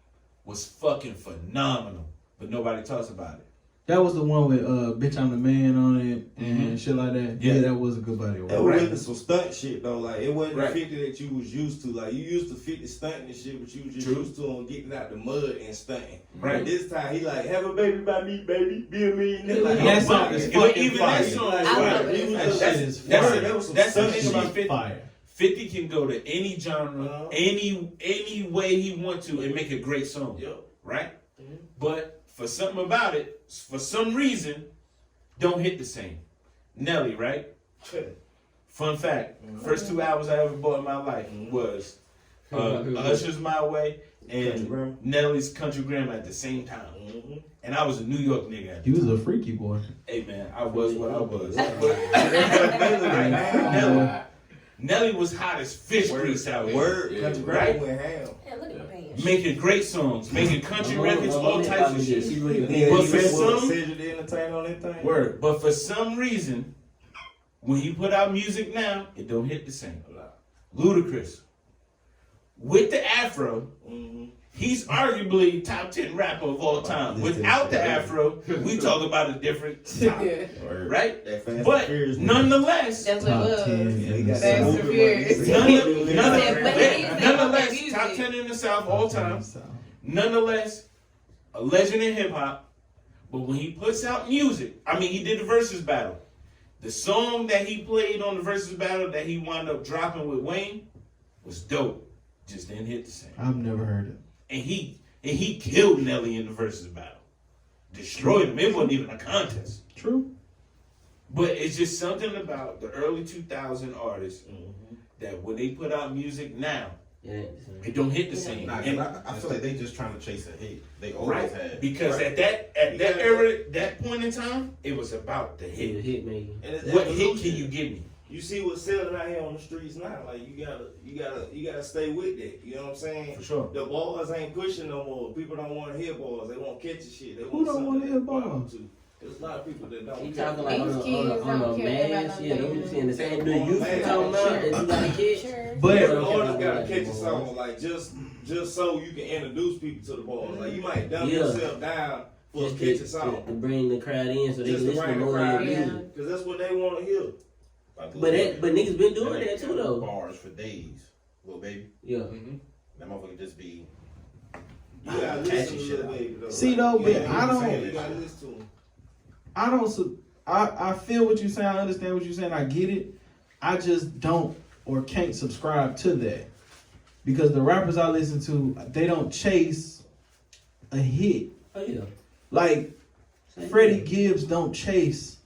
was fucking phenomenal. But nobody talks about it. that was the one with Bitch I'm the Man on it and shit like that. Yeah. Yeah, that was a good body of That work. was really some stunt shit though. Like it wasn't Right. the 50 that you was used to. Like you used to 50 stunting and shit, but you was just True. used to on getting out the mud and stunting. Right. But this time he like, have a baby by me, baby, be a millionaire. Like, That song is But fucking even fire. that song Like, is I fire. love it. he was That just- shit is That's fire. the- that was some that's the stunt thing shit. about 50. Fire. 50 can go to any genre, any way he want to, and make a great song. Yep. Right? But for something about it, for some reason, don't hit the same. Nelly, right? Fun fact: first 2 albums I ever bought in my life was Usher's My Way Country Grammar. and Nelly's Country Grammar at the same time. And I was a New York nigga. He was a freaky boy. Hey man, I was what I was. Word. Nelly was hot as fish grease out here. Word. Country Right? Grammar went ham. Yeah, look at my pants. Making great songs, making country records, all types of shit. Yeah, But he for was some Cedric the Entertainer on that thing. word, but for some reason, when he put out music now, it don't hit the same. Ludacris, with the afro, he's arguably top 10 rapper of all time. Without the afro, we talk about a different topic, right? That Fast and But Furious nigga. nonetheless, That's what it Top 10 was. in the Fast South. and Furious. nonetheless, top 10 in the South all time. Nonetheless, a legend in hip hop. But when he puts out music, I mean, he did the versus battle. The song that he played on the versus battle that he wound up dropping with Wayne was dope. Just didn't hit the same. I've never heard it. And he killed Nelly in the versus battle. Destroyed him. It wasn't even a contest. True. But it's just something about the early 2000 artists that when they put out music now, it don't hit the same. Nah, 'cause And- I feel like they just trying to chase a hit. They always right. had. Because at that era, that point in time, it was about the hit. me. And it's What hit evolution. can you give me? You see what's selling out here on the streets now. Like you gotta stay with that. You know what I'm saying? For sure. The bars ain't pushing no more. People don't want to hear bars. They want catchy shit. They Who don't something wanna they hear vibe bars? to. There's a lot of people that don't. He talking like These kids on don't a care man about shit. no I'm damn saying the same On dude you man talking about. shit. If you got a kid, But You always gotta catch a song, like just so you can introduce people to the bars. Like you might dumb yourself down for a catch a song. to bring the crowd in so they can listen to more of your music. Because that's what they want to hear. But niggas been doing that too though. Bars for days, little baby. Yeah. That motherfucker just be. You gotta listen to Lil Baby though. See though, but I You gotta listen to him. I feel what you're saying. I understand what you're saying. I get it. I just don't or can't subscribe to that because the rappers I listen to, they don't chase a hit. Oh yeah. Like Freddie Gibbs don't chase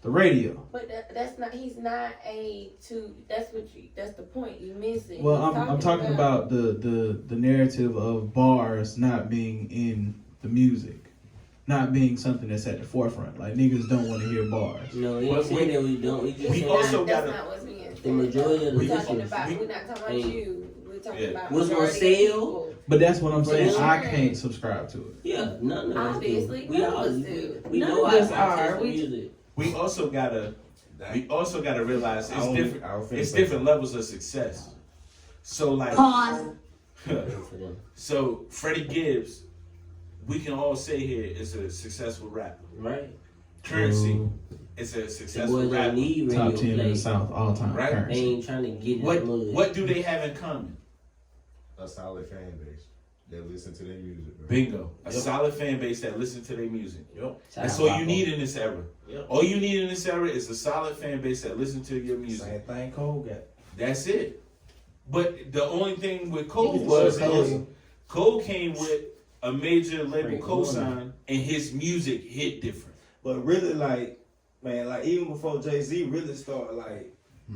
the radio. But that's not. He's not that's the point you missing. Well, I'm talking about the narrative of bars not being in the music. Not being something that's at the forefront. Like niggas don't want to hear bars. No, we ain't saying that we don't. We just We also that's gotta. not what's being said. The majority of the We're talking listeners. about. We're not talking about you. We're talking about What's gonna majority of sell? people. But that's what I'm saying. Sure. I can't subscribe to it. Yeah, none of us Obviously, do. We none of all us do. we None know of our us are. taste in music. We also gotta realize it's different. I don't think It's so. different levels of success. So like, Pause. so Freddie Gibbs, we can all say here is a successful rapper. Right. Currency, it's a The successful boys don't rapper. need radio Top 10 in the play. South all time. Right. They Currency. ain't trying to get in the mud. What do they have in common? A solid fan base that listen to their music. Bro. Bingo. A solid fan base that listen to their music. Yep. That's all you need in this era. Yep. All you need in this era is a solid fan base that listen to your music. Same thing Cole got. That's it. But the only thing with Cole Niggas was Cole. Cole came with a major label Frank cosign and his music hit different. But really, like, man, like even before Jay-Z really started, like,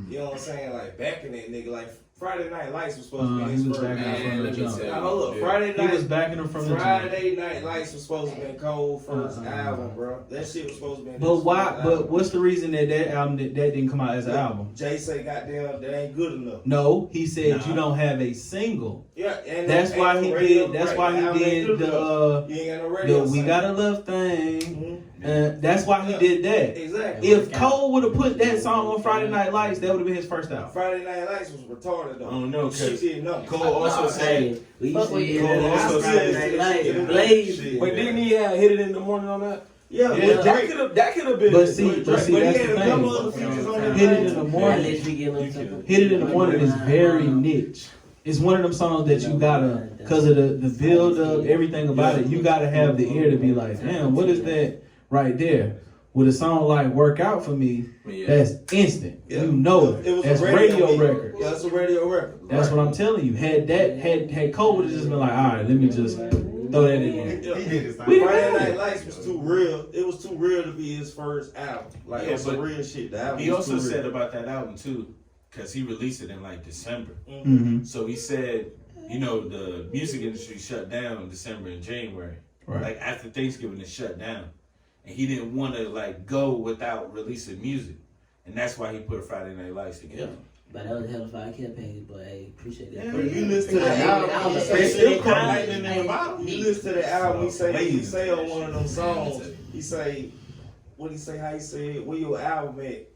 you know what I'm saying, like backing that nigga, like Friday Night Lights was supposed to be He his was first. backing him from the jump. Now hold up, Friday night. He was backing him from the jump. Friday Night Lights was supposed to be Cole's first album, bro. That shit was supposed to be. But why? But what's the reason that album that didn't come out as an album? Jay say, "Goddamn, that ain't good enough." No, he said you don't have a single. Yeah, and That's ain't why no he radio, did. That's right, why the album he ain't did good enough. You ain't got no radio. We song. Got a Love Thing. That's why he did that. Exactly. If Cole would have put that song on Friday Night Lights, that would have been his first album. Friday Night Lights was retarded though. I don't know, She cause did nothing. Cole also said We used to get Cole also Friday said Night Lights, blazing. But didn't he hit it in the morning on that? Yeah, Yeah. That could have been. But see, but that's he the had a couple other thing. features on that Hit It thing. in the At Morning. least we get them Hit It in the Morning is very niche. It's one of them songs that you gotta, cause of the build up, everything about it, you gotta have the ear to be like, damn, what is that right there? With a song like Work Out For Me, that's instant. Yeah. You know it. It was That's a radio hit. record. Yeah, that's a radio record. That's what I'm telling you. Had Cole would have just been like, all right, let me just throw that in there. He did his thing. We didn't Friday have Night it. Lights was too real. It was too real to be his first album. Like Yeah, it was some but real shit. The album he was also too said real. about that album too, because he released it in like December. Mm-hmm. So he said, you know, the music industry shut down in December and January. Right. Like after Thanksgiving, it shut down, and he didn't want to like go without releasing music, and that's why he put Friday Night Lights together. But that was a hell of a campaign, but hey, appreciate that. But you listen to the Hey, album, I was he afraid say, to call lightning in the bottom. you listen to the album, he say on one of them songs, he say, what he say, how he say it, where your album at?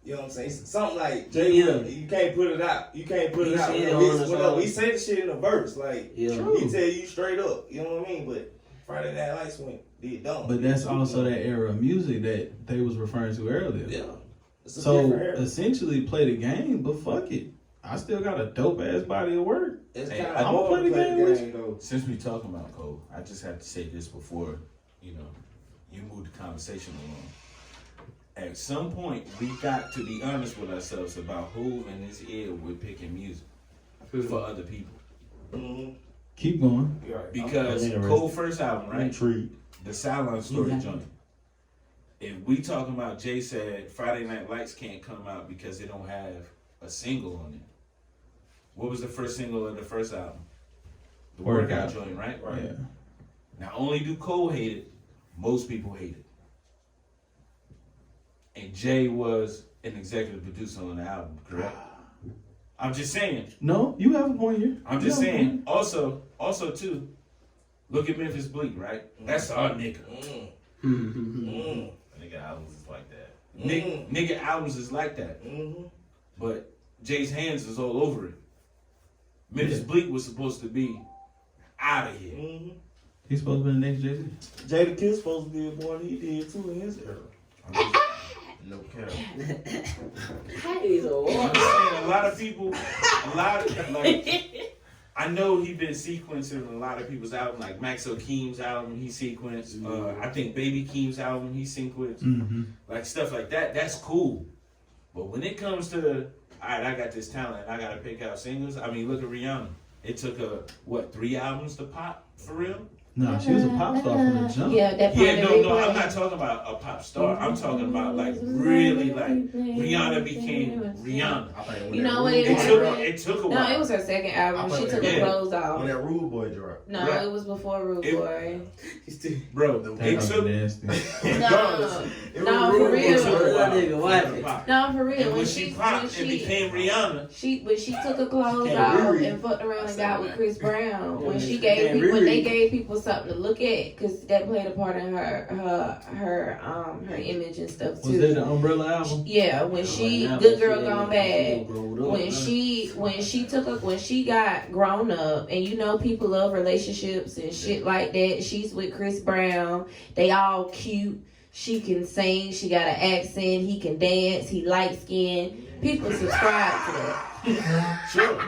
You know what I'm saying? Something like, Jay, you can't put it out. You can't put it out. said it on the Whatever. song. He said the shit in the verse. Like, Yeah. he tell you straight up. You know what I mean? But Friday Night Lights did dumb. But that's also that era of music that they was referring to earlier. Yeah. It's a So different era. essentially play the game, but fuck it. I still got a dope ass body of work. It's Hey, kind of I'm gonna hard play to the play game the with game, though. Since we talking about Cole, I just have to say this before, you know, you move the conversation along. At some point, we got to be honest with ourselves about who in this ear we're picking music for other people. Mm-hmm. Keep going. Because I'm Cole's first album, right? Intrigued. The Sideline Story Yeah. joint. If we talking about Jay said Friday Night Lights can't come out because they don't have a single on it. What was the first single of the first album? The Workout joint, right? Yeah. Not only do Cole hate it, most people hate it. And Jay was an executive producer on the album, correct? I'm just saying. No, you have a point here. I'm You just have a saying. point. Also too, look at Memphis Bleak, right? That's our nigga. Nigga albums is like that. Nigga albums is like that. But Jay's hands is all over it. Memphis Bleak was supposed to be out of here. He's supposed to be the next Jay-Z. Jada Kiss supposed to be more than he did too in his era. No cap. He's a I'm just saying, a lot of people, I know he been sequencing a lot of people's albums, like Max O'Keem's album, he sequenced. I think Baby Keem's album, he sequenced. Like stuff like that, that's cool. But when it comes to, all right, I got this talent, I gotta pick out singles. I mean, look at Rihanna. It took her, 3 albums to pop, for real? No, she was a pop star from the jump. No, I'm not talking about a pop star. I'm talking about like really like Rihanna became Rihanna. You know what? It took a while. No, it was her second album. She took her clothes off. When that Rude Boy dropped. No, it was before Rude Boy. Bro, it took. No, for real. No, for real. And when she popped and became Rihanna, when she took her clothes off and fucked around and got with Chris Brown, when they gave people something to look at, because that played a part in her image and stuff too. Was that the Umbrella album? Yeah, when she Good Girl Gone Bad, when she got grown up, and you know people love relationships and shit like that. She's with Chris Brown. They all cute. She can sing. She got an accent. He can dance. He light skinned. People subscribe to that.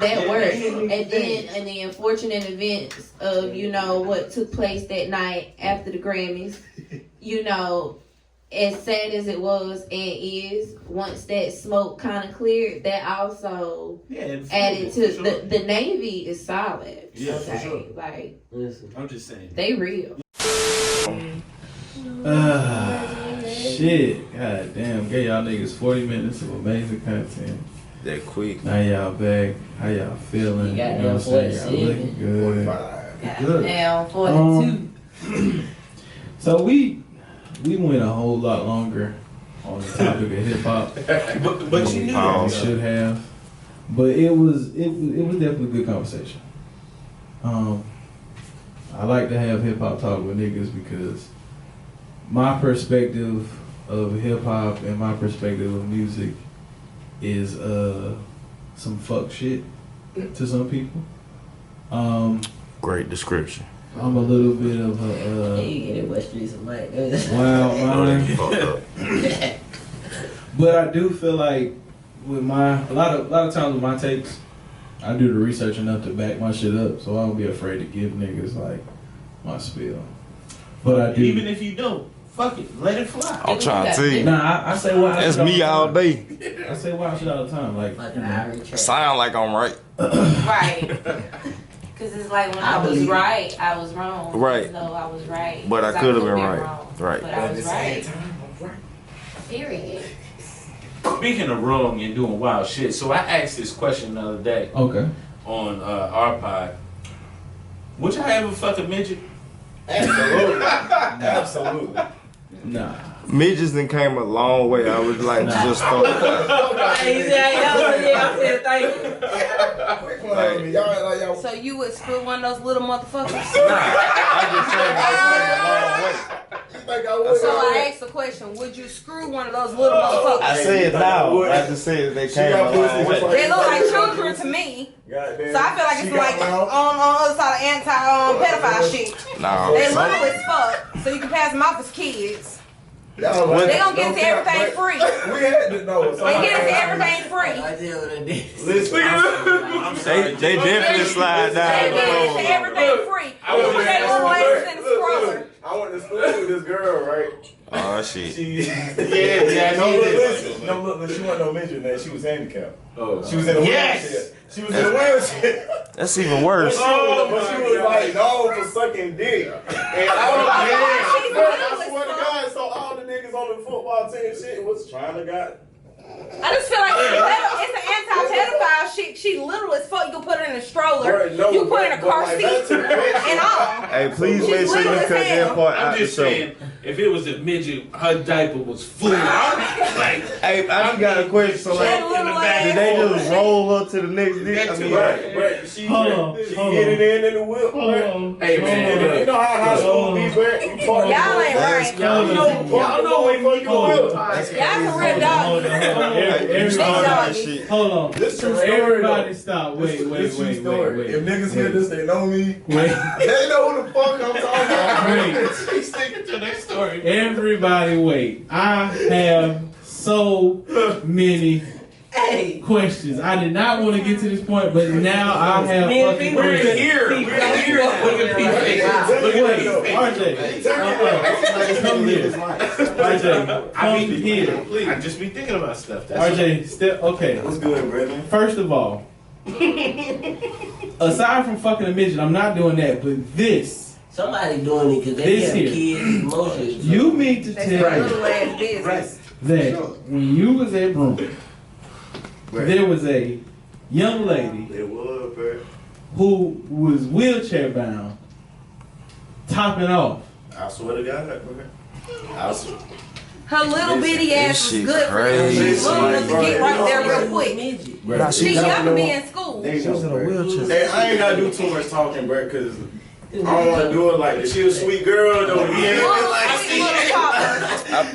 That worked. And then the unfortunate events of, what took place that night after the Grammys, as sad as it was and is, once that smoke kind of cleared, that also added to the Navy is solid. Yeah, okay? for sure. Like, listen, I'm just saying. They real. Shit. God damn. Gave y'all niggas 40 minutes of amazing content. That quick. Now y'all back. How y'all feeling? You know what I'm saying? Y'all looking good. Good. Now 42. So we went a whole lot longer on the topic of hip hop. but you knew that. We should have. But it was definitely a good conversation. I like to have hip hop talk with niggas because my perspective of hip hop and my perspective of music is some fuck shit to some people. Great description. I'm a little bit of a wow mind. But I do feel like with a lot of times with my takes, I do the research enough to back my shit up, so I don't be afraid to give niggas like my spiel. But I do. Even if you don't, fuck it, let it fly. I'm trying to tell you. Nah, I say wild that's shit me all day. I say wild shit all the time. Like, sound like I'm right. Right. Because it's like when I was right, I was wrong. Right. No, I was right. But I could have been right. Wrong, right. But I was right. Period. Speaking of wrong and doing wild shit, so I asked this question the other day. Okay. On our pod. Would y'all ever fuck a midget? Absolutely. Absolutely. Nah. Midgets then came a long way. I would like to just start. So you would screw one of those little motherfuckers? I just saying I came a long way. So I asked the question, would you screw one of those little motherfuckers? I said now. I just said they came a long way. They look like children to me. So I feel like it's like on the other side of anti-pedophile shit. No. They little as fuck, so you can pass them off as kids. They gonna get into everything free. We had to know. They get into everything free. Listen, I'm sorry. They definitely slide They down. get into everything free. You put their little asses in the scroller. I went to school with this girl, right? Oh shit. She wasn't no midget, man. She was handicapped. Oh. She was in a wheelchair. She was in a wheelchair. That's even worse. But she was like known for sucking dick. And I swear to God, so all the niggas on the football team shit was trying to I just feel like it's an anti-pedophile shit. She little as fuck. You can put her in a stroller. Bro, no, you can put her in a car like, seat and all. Hey, please She's make sure you little cut as that hell. part out I'm the just show. saying, if it was a midget, her diaper was full. Like, Hey, I just got a question. So, like, in the back. did they just roll her to the next dick? I mean, Right, she Hold on, she hold get on. it in the whip, bro. Hey man, you know how high school be, bro? You park Y'all ain't right. Y'all know when fucking whip. Y'all some real doggies. Hold on. This true Everybody story. stop. Wait. This true story. If niggas hear this, they know me. Wait. They know who the fuck I'm talking about. Wait. He's sticking to their story. Everybody wait. I have so many questions. I did not want to get to this point, but now I have fucking We're questions. here. We're here. Look at Wait, RJ. Come here. RJ, come here. Please. I just be thinking about stuff. That's RJ, step. Okay. What's good, brother? First of all, aside from fucking a midget, I'm not doing that. But this, Somebody doing it because they This have here. kids, emotions. you mean to That's tell a me little ass business. that when you was at Broome, there was a young lady It was, bro. who was wheelchair bound, topping off. I swear to God, bro. I swear. Her little bitty ass was good for them. crazy. She's little enough to get right there real quick. Nah, She young to be in school. She was in a wheelchair. Hey, I ain't gotta do too much talking, bro, because I don't want to do it like this. She a sweet girl, though. Yeah,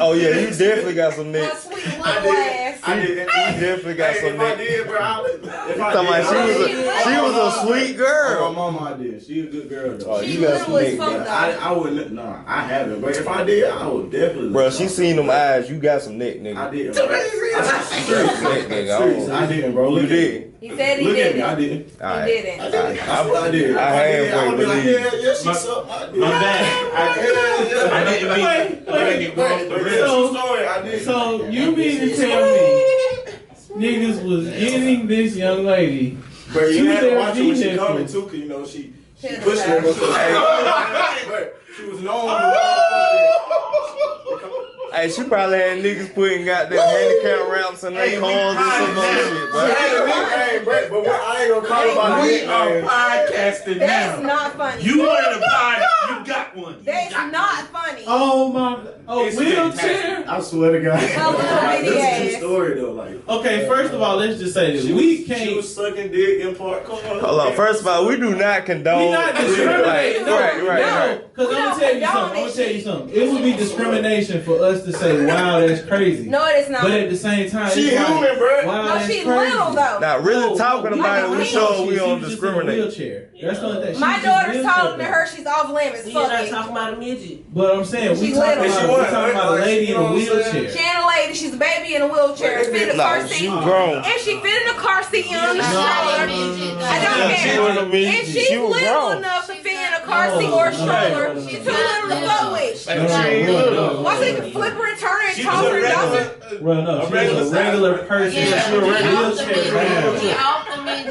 oh yeah, you definitely got some neck. Sweet little ass. I did. You definitely got some If I neck. did, bro, if I Talking about did, she was a sweet My girl. mama, I did. She a good girl, though. Oh, you got some neck, bro. I wouldn't. No, I haven't. But if I did, I would definitely. Bro, she seen them eyes. You got some neck, nigga. I did. Neck, nigga. I didn't, bro. You did. He said he Look at me. didn't. I didn't. All right. He didn't. I did. I halfway be like, believe. yeah, she sucked my dick. My bad. I didn't mean to bring it off the real. I did. So you mean to tell me niggas was getting this young lady But you to had to their watch her when she vehicle? coming too, cause you know she pushed her. But she was known Hey, she probably had niggas putting goddamn handicap ramps in their cars and some other shit, bro. But I ain't gonna call about We it. are podcasting That's now. not funny. You wanted a pod, you got one. That's not funny. Oh my! Oh, It's wheelchair. I swear to God. Her little bitty This is a true ass. story though. Like, Okay, first of all, let's just say this: we she can't. was sucking dick in park cars. Hold on. First of all, we do not condone. We not discriminating. No, Right. Because I'm gonna tell you something. I'm gonna tell you something. It would be discrimination for us to say, "Wow, that's crazy." No, it's not. But at the same time, She it's like, human, bro. wow, No, that's she crazy. little though. Now, really talking about it, we sure we don't She's just in a discriminate. wheelchair. That's the only thing. My She's just daughter's wheelchair taller than bound. her. She's off limits. You're Fuck not it. talking about a midget. But I'm saying we She's talking little. about a lady in a wheelchair. She ain't a lady. She's a baby in a wheelchair. Fit in a car Nah, seat. she grown. And she fit in a car seat on the stroller. I don't She care. was a midget. And she's She was little grown. enough to fit in a car seat or a stroller. She's too little to fuck with. Why so you can flip her and turn her and She toss was her a and toss regular. her? Well, no, she's a regular person. Yeah, She's a wheelchair bound.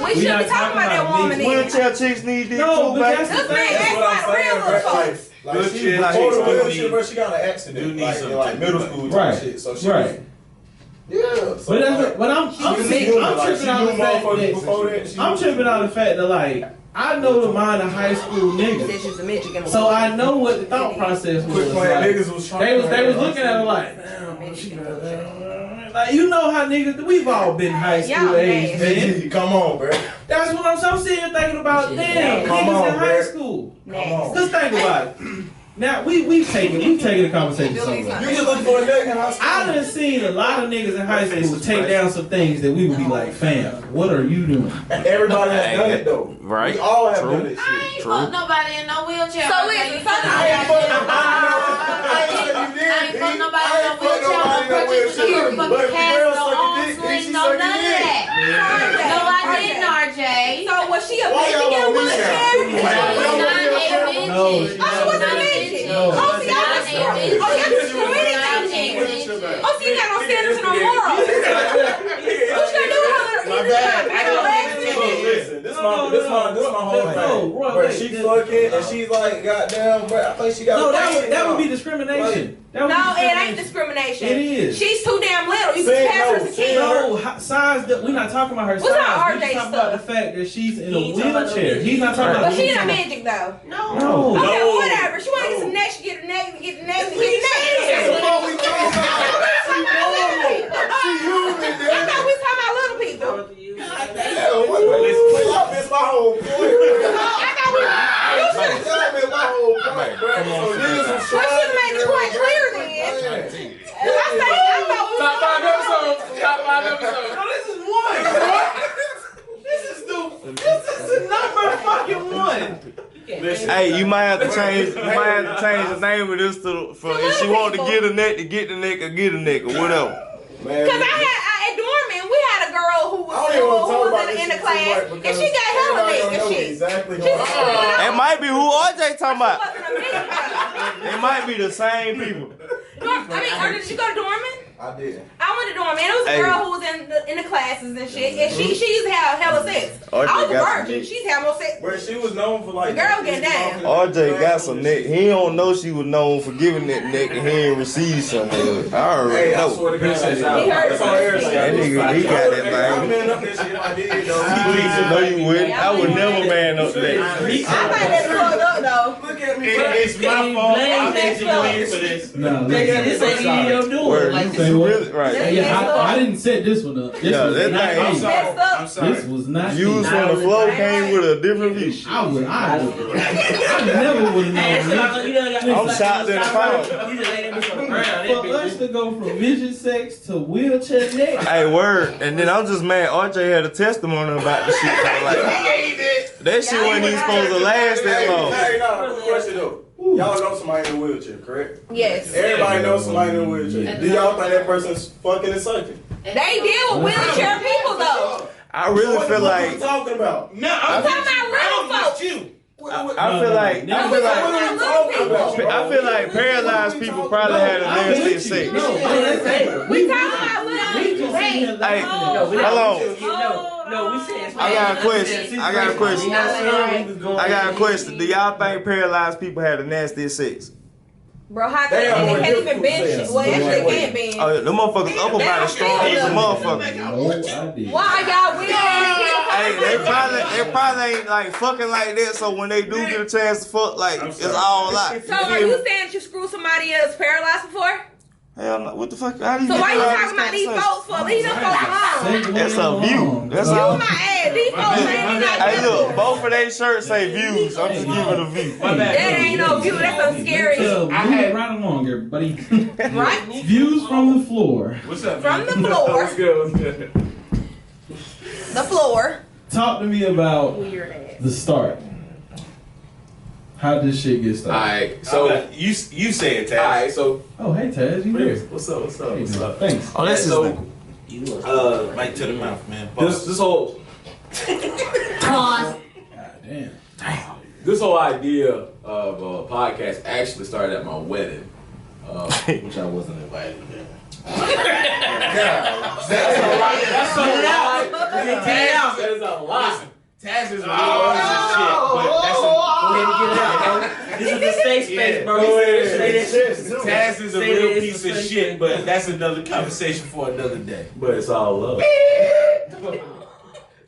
We shouldn't be talking about that woman either. Wheelchair chicks need this No, too, but baby. that's the This man thing. acts like real little folks. Like she Good before shit. the wheelchair, bro, she got an accident. need Like some in like middle school type Right. shit. So she Right. Yeah. So But that's like, but I'm tripping out the fact that like I know the mind of high school niggas. She's a midget in a So I know what the thought process was. Like, niggas was trying they was looking at her like, like you know how niggas we've all been high school Y'all age, nasty. man. Come on, bro. That's what I'm sitting here thinking about. Damn, Come niggas on, in high bro. school. Come on. Just think about it. Now we've taken the conversation somewhere. You just looking for a nigga in high school. I done seen a lot of niggas in high school take down some things that we would be like, fam, what are you doing? Everybody has done it though. Right. We all have True. done it. I ain't fuck nobody in no wheelchair. So Okay, listen, you fuck know I ain't that. fucking I ain't fuck nobody in no wheelchair. No crutches, no fucking But if the cast, girl no suck a arm dick, then sling, she no suck a none of dick. that. No, I didn't, RJ. So was she a Why midget y'all in a on wheelchair? She's not a midget. No, Oh, she was a midget. No. Oh, see, y'all just Oh, see, you got no standards and no morals. What you gonna do with her? My bad. Listen, this is my whole thing. But she fucking and she's like, goddamn, bro. I think she got. No, that would be discrimination. No, it ain't discrimination. It is. She's too damn little. You can pass her as a kid. No, size. We're not talking about her What's size. not We're RJ talking about the fact that she's in a wheelchair. He's not talking about. But she not magic though. No. Okay, whatever. She want to get some neck. She get a neck. Get the neck. Get the neck. That's what we talking about. She human. I thought we was talking about little people. Y'all missed my whole point. I thought we. Y'all missed my whole point, bro. So niggas was Well, she made the point clear then. I thought Top 5 episodes. Top 5 episodes. No, this is one. This is the number fucking one. Hey, you might have to change. You might have to change the name of this to for if she want to get a neck to get the neck or get a neck or whatever. Because at Dorman, we had a girl who was in the class, and she got hella neck and shit. It might be who RJ talking about. It might be the same people. Did you go to Dorman? I did. I went to Dorman. It was a girl who was in the classes and shit, and she used to have hella sex. I was a virgin. She's had more sex. But she was known for like. The girl get down. RJ got some neck. He don't know she was known for giving that neck and he ain't received some. I already know. I swear to God, He heard it. That nigga, he got that I'm thing. man up that shit. I did No, you wouldn't. I would never man up to that. I might have pulled up though. Look at me. It's my fault. I'm engineered for this. No, This ain't your doing. Word, Like, you really right. Yeah, I didn't set this one up. This Yeah, was that not thing- me. I'm sorry. This was not Views me. from the flow came with a different view. I never would have known. I'm shocked in the phone. For us to go from midget sex to wheelchair neck. Hey, word. And then I'm just mad RJ had a testimony about the shit. So like, that shit wasn't even supposed to last that long. Hey, no, quick question though. Y'all know somebody in a wheelchair, correct? Yes. Everybody knows somebody in a wheelchair. Do y'all think that person's fucking and sucking? They deal with wheelchair people though. I really What feel the fuck like you talking about? No, I'm talking about real folks. I feel like paralyzed people probably had a nasty sex. We talking about little. Hey, hold on. No, we said. I got a question. Do y'all think paralyzed people had a nasty sex? Bro, how they can't even bench? Well, actually, they can't bench. Oh, the motherfuckers upper body strong as a motherfucker. Why y'all weird? Hey, they probably ain't like fucking like that. So when they do get a chance to fuck, like it's all out. So are you saying that you screwed somebody else paralyzed before? Hell no. What the fuck? How do you So get why you around talking about this these conversation? folks for? Leave them folks alone. That's a view. That's You all. my ass. These folks ain't not Hey, look, both of they shirts say views. I'm just giving a view. That ain't no view. That's some scary. Move right along, everybody. Right? Views from the floor. What's up? From the floor. What's good? The floor. Talk to me about Weird ass. the start. How did this shit get started? Alright, so you say it, Taz. alright, so Oh, hey Taz, you here? what's up? Hey, man, thanks. Oh, that's his so name. Right to the mouth, man. this whole God damn. this whole idea of a podcast actually started at my wedding, which I wasn't invited to. That's a lot. That is a lot. Taz is a real piece of shit, but that's a... This is a safe space, bro. Taz is a real piece of shit, but that's another conversation for another day. But it's all love.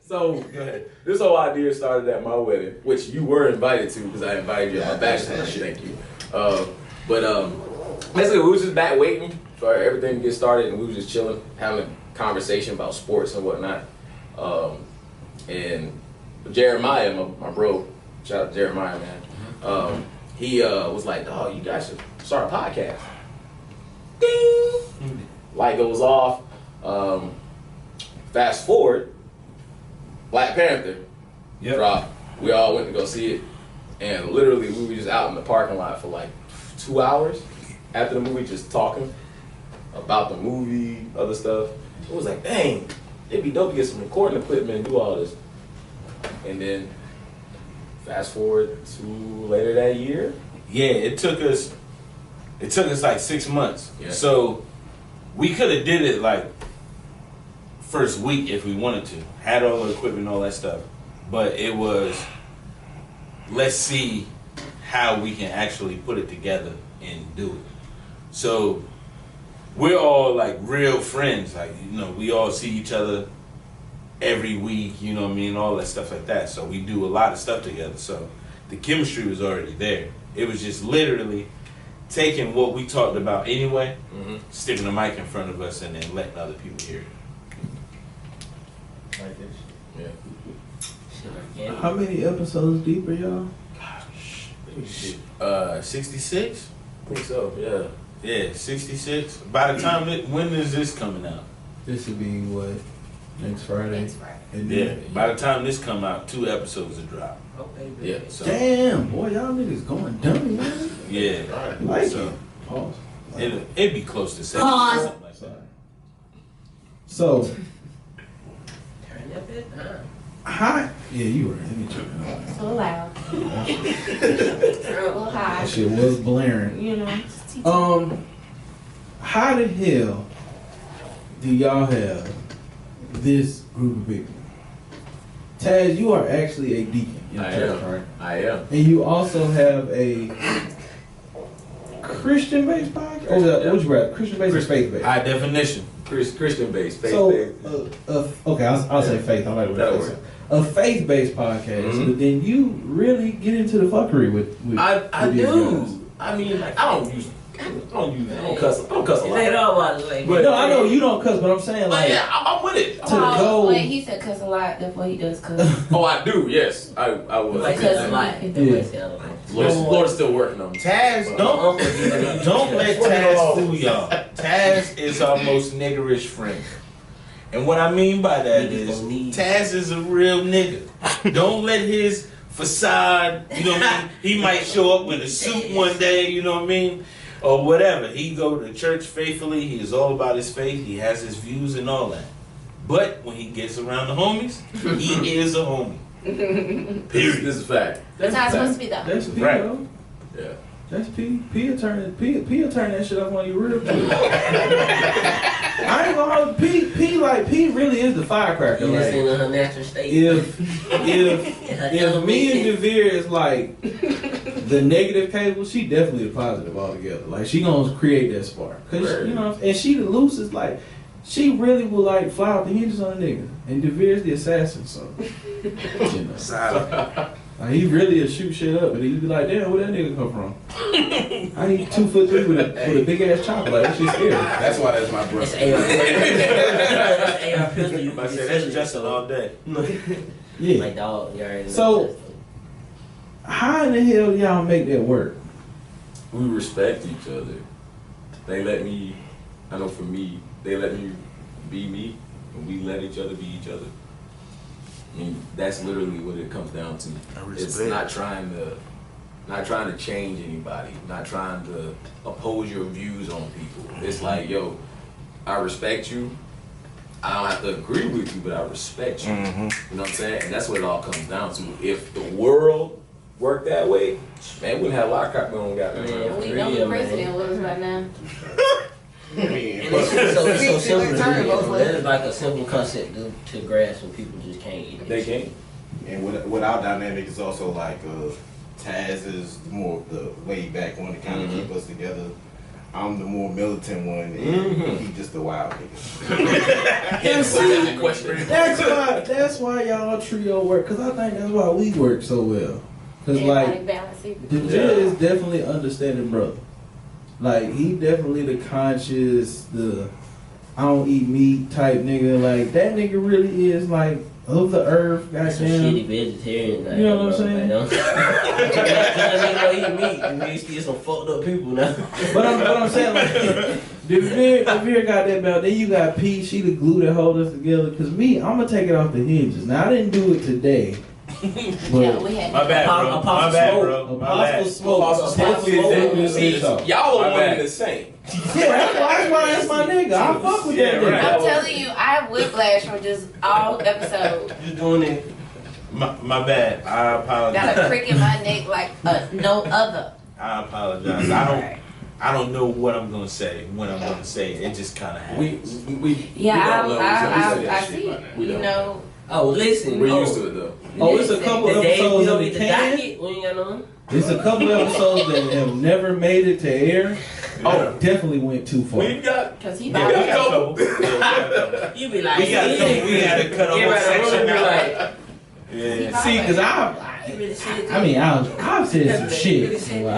So, go ahead. This whole idea started at my wedding, which you were invited to because I invited you at my bachelor. Thank you. Basically, we was just back waiting for everything to get started, and we was just chilling, having a conversation about sports and whatnot. And Jeremiah, my bro, shout out to Jeremiah, man. He was like, "Oh, you guys should start a podcast." Ding! Light goes off. Fast forward, Black Panther dropped. We all went to go see it, and literally we were just out in the parking lot for like 2 hours after the movie, just talking about the movie, other stuff. It was like, dang, it'd be dope to get some recording equipment and do all this. And then fast forward to later that year. Yeah, it took us like 6 months. Yeah. So we could have did it like first week if we wanted to. Had all the equipment, all that stuff. But it was, let's see how we can actually put it together and do it. So we're all like real friends. Like, you know, we all see each other every week, you know what I mean, all that stuff like that. So we do a lot of stuff together. So the chemistry was already there. It was just literally taking what we talked about anyway, sticking the mic in front of us, and then letting other people hear it. Like this. Yeah. How many episodes deep are y'all? 66? I think so, yeah. Yeah, 66. By the time, when is this coming out? This would be what? Next Friday? Next Friday. And Yeah, then, by the time this come out, 2 episodes will drop. Okay, Yeah, so. damn, boy, y'all niggas going dummy, man. Yeah. Like So, it. Pause. it'd be close to 7. Pause. Something like that. So, Turn that bit down. hi. Yeah, you were. Let me turn it on. So loud. A little high. That shit was blaring. You know. How the hell do y'all have this group of people? Taz, you are actually a deacon in I church, am. right? I am. And you also have a Christian-based podcast? Or what'd you rather? Christian-based or faith-based? High definition. Christian based, faith So, based. okay, I'll say faith. I like That'll what work. a faith-based podcast, but then you really get into the fuckery with I with these do. guys. I mean, like, I don't cuss. I don't cuss a It ain't lot. all about like. But- No, I know you don't cuss, but I'm saying Like, like yeah, I'm with it. to go. Wait, he said cuss a lot, therefore he does cuss. Oh, I do. Yes, I was. Like Cuss a a lot. lot. Lord is still working on me. Taz, don't let Taz fool y'all. Taz is our most niggerish friend. And what I mean by that is, Taz is a real nigga. Don't let his facade, you know what I mean? He might show up with a suit one day, you know what I mean? Or whatever. He go to church faithfully. He is all about his faith. He has his views and all that. But when he gets around the homies, he is a homie. Period. This is fact. That's how it's supposed to be, though. That's P, Right. though. Yeah. That's P. P will turn that shit up on you real quick. I ain't gonna hold P really is the firecracker. You just Like, in her natural state. if me and Devere is like the negative cable, she definitely the positive altogether. Like she gonna create that spark, cause you know, and she the loosest. Like she really will like fly out the hinges on a nigga, and Devere's the assassin. So you know, like he really will shoot shit up, and he'd be like, "Damn, where that nigga come from?" I need 2'3" with a big ass chopper. Like that shit's scary. That's why that's my brother. It's AR pistol. You I said that's Justin all day. Yeah. My dog. You already know So, Justin. how in the hell do y'all make that work? We respect each other. They let me. I know for me, they let me be me, and we let each other be each other. I mean, that's literally what it comes down to. It's not trying to change anybody, not trying to oppose your views on people. It's like, yo, I respect you. I don't have to agree with you, but I respect you. You know what I'm saying? And that's what it all comes down to. If the world worked that way, man, we wouldn't have a lot of crap going on. We know who the president was right now. It's so simple to do. It's like a simple concept to grasp, and people just can't eat it. They can't. And with our dynamic, it's also like Taz is more the way back one to kind of keep us together. I'm the more militant one, and he just the wild nigga. Yeah, see, that's why y'all trio work, because I think that's why we work so well. Because like, Devere is definitely understanding brother. Like, he definitely the conscious, the I don't eat meat type nigga. Like, that nigga really is like of the earth, goddamn. Some shitty vegetarian. Like, you know what I'm saying? Nigga eat meat, and we still some fucked up people now. But I'm saying, like, Devere got that belt. Then you got P, she the glue that hold us together. Cause me, I'm gonna take it off the hinges. Now I didn't do it today. But My bad, bro. My bad, bro. Apostle Smoke. Y'all are one and the same. Yeah, that's why that's my nigga. I fuck with that nigga. I'm telling you, I have whiplash from just all episodes. Just doing it. My bad. I apologize. Got a crick in my neck like no other. I apologize. I don't know what I'm gonna say when I'm gonna say it. It just kind of happens. I see. You know. Oh, listen. We're used to it though. Oh, it's a couple episodes in the can. It's a couple episodes that have never made it to air. Oh, definitely went too far. We got. Because he You be like, we gotta cut a whole section out. Yeah. See, because I've said some shit. So,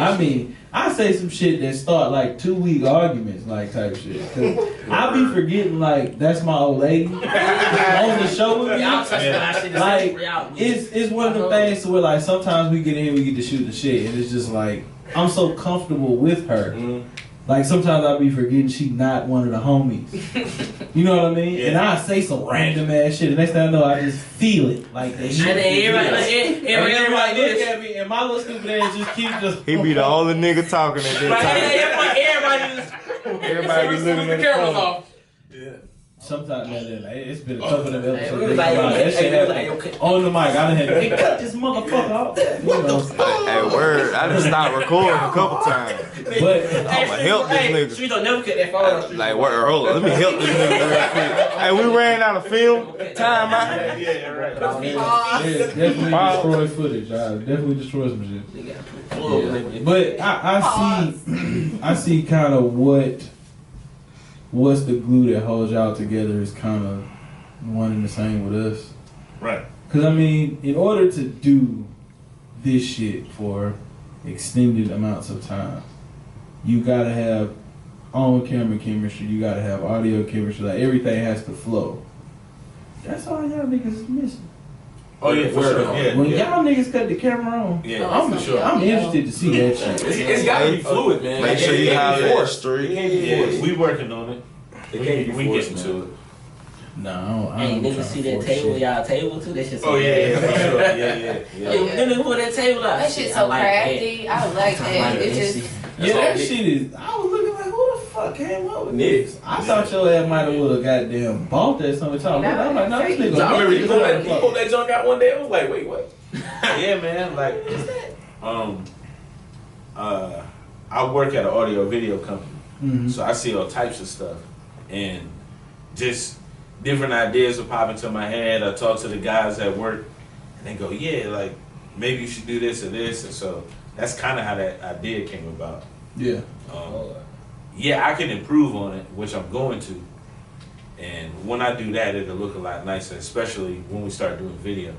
I say some shit that start like 2-week arguments, like type shit. Cause I be forgetting like that's my old lady on the show with me. Like it's one of the things to where like sometimes we get in, we get to shoot the shit, and it's just like I'm so comfortable with her. Like sometimes I be forgetting she not one of the homies. You know what I mean? Yeah. And I say some random ass shit. The next thing I know, I just feel it. Like that shit. Everybody look at me, and my little stupid ass just keep just. He be the only nigga talking at that time. Everybody be looking at the camera off. Yeah. Sometimes, man, it's been a couple of episodes. That shit happened on the mic. I done had to cut this motherfucker off. You know. Hey, word. I just stopped recording a couple times. But I'ma help this nigga. Street don't never cut that phone. Like, word, hold on. Let me help this nigga real quick. Hey, we ran out of film. Time out. Yeah, right. Definitely destroy footage. Definitely destroy some shit. Yeah. But I see kind of what's the glue that holds y'all together is kind of one and the same with us. Right. Because, I mean, in order to do this shit for extended amounts of time, you got to have on-camera chemistry, you got to have audio chemistry, like everything has to flow. That's all y'all niggas is missing. Oh yeah, for sure. Yeah, when y'all niggas cut the camera on, I'm interested to see that shit. It's gotta be fluid, man. Make sure you have it straight. Yeah, we working on it. It can't be forced, getting to it. No, I ain't niggas see that table, y'all table too. That shit. Oh yeah, for sure. Yeah. Niggas put that table out. That shit's so crafty. I like that. It's just. Yeah, that shit is. I was looking like, who the fuck came up with this? I thought your ass might have would have goddamn bought that something. I'm like, no, this nigga. I remember you pulled that junk out one day. I was like, wait, what? Yeah, man. Like, I work at an audio video company, so I see all types of stuff, and just different ideas will pop into my head. I talk to the guys at work, and they go, yeah, like maybe you should do this or this, and so that's kind of how that idea came about. Yeah. Yeah, I can improve on it, which I'm going to. And when I do that, it'll look a lot nicer, especially when we start doing video.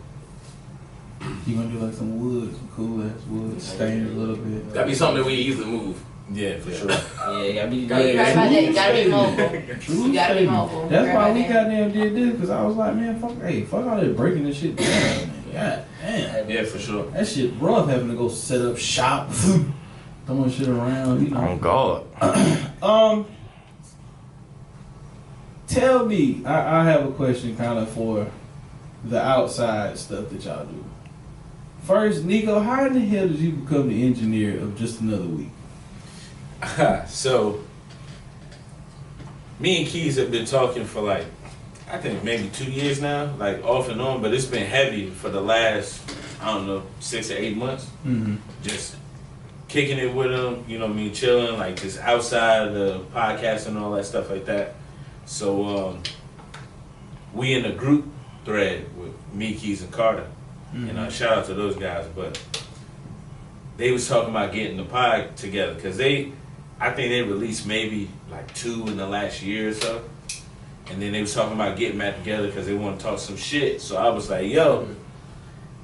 You gonna do like some wood, some cool ass wood, stain it a little bit. That'd be something that we easily move. Yeah, for sure. Yeah, you gotta be mobile. You gotta be mobile. That's why we goddamn did this, because I was like, man, fuck all that breaking this shit down, man. God damn. Yeah, for sure. That shit rough having to go set up shop, throwing shit around, you know. Oh God. Tell me, I have a question kind of for the outside stuff that y'all do. First, Nico, how in the hell did you become the engineer of Just Another Week? So, me and Keys have been talking for like, I think maybe 2 years now, like off and on, but it's been heavy for the last, I don't know, 6 or 8 months. Just kicking it with him, you know what I mean, chilling, like just outside of the podcast and all that stuff like that. So, we in a group thread with me, Keys, and Carter. And shout out to those guys, but they was talking about getting the pod together because I think they released maybe like 2 in the last year or so, and then they was talking about getting back together because they want to talk some shit. So I was like, yo,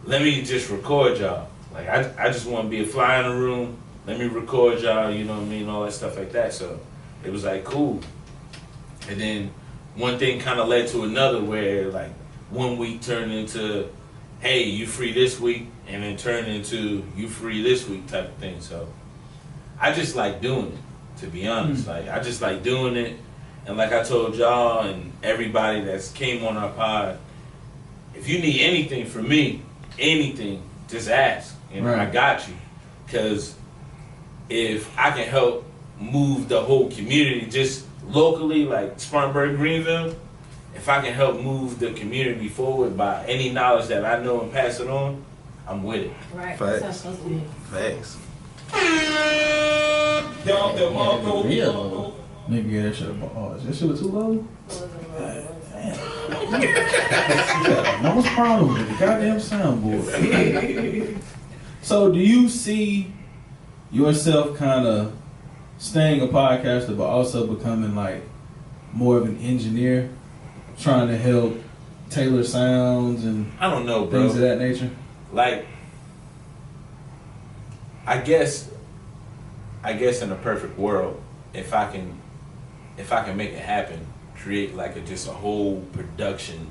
let me just record y'all. Like I just want to be a fly in the room. Let me record y'all, you know what I mean, all that stuff like that. So it was like cool, and then one thing kind of led to another where like 1 week turned into, hey, you free this week, and then turn into you free this week type of thing. So I just like doing it, to be honest. Like I just like doing it, and like I told y'all and everybody that's came on our pod, if you need anything from me, anything, just ask. You know, I got you. Because if I can help move the whole community just locally, like Spartanburg, Greenville, if I can help move the community forward by any knowledge that I know and pass it on, I'm with it. Right. Facts. That's supposed to be. Facts. Get off that motherfucker. Nigga, get that shit up. Oh, that shit was too low? Damn. What's the problem with the goddamn soundboard? So, do you see yourself kind of staying a podcaster, but also becoming like more of an engineer, trying to help tailor sounds and I don't know, bro. Things of that nature? Like, I guess in a perfect world, if I can make it happen, create like just a whole production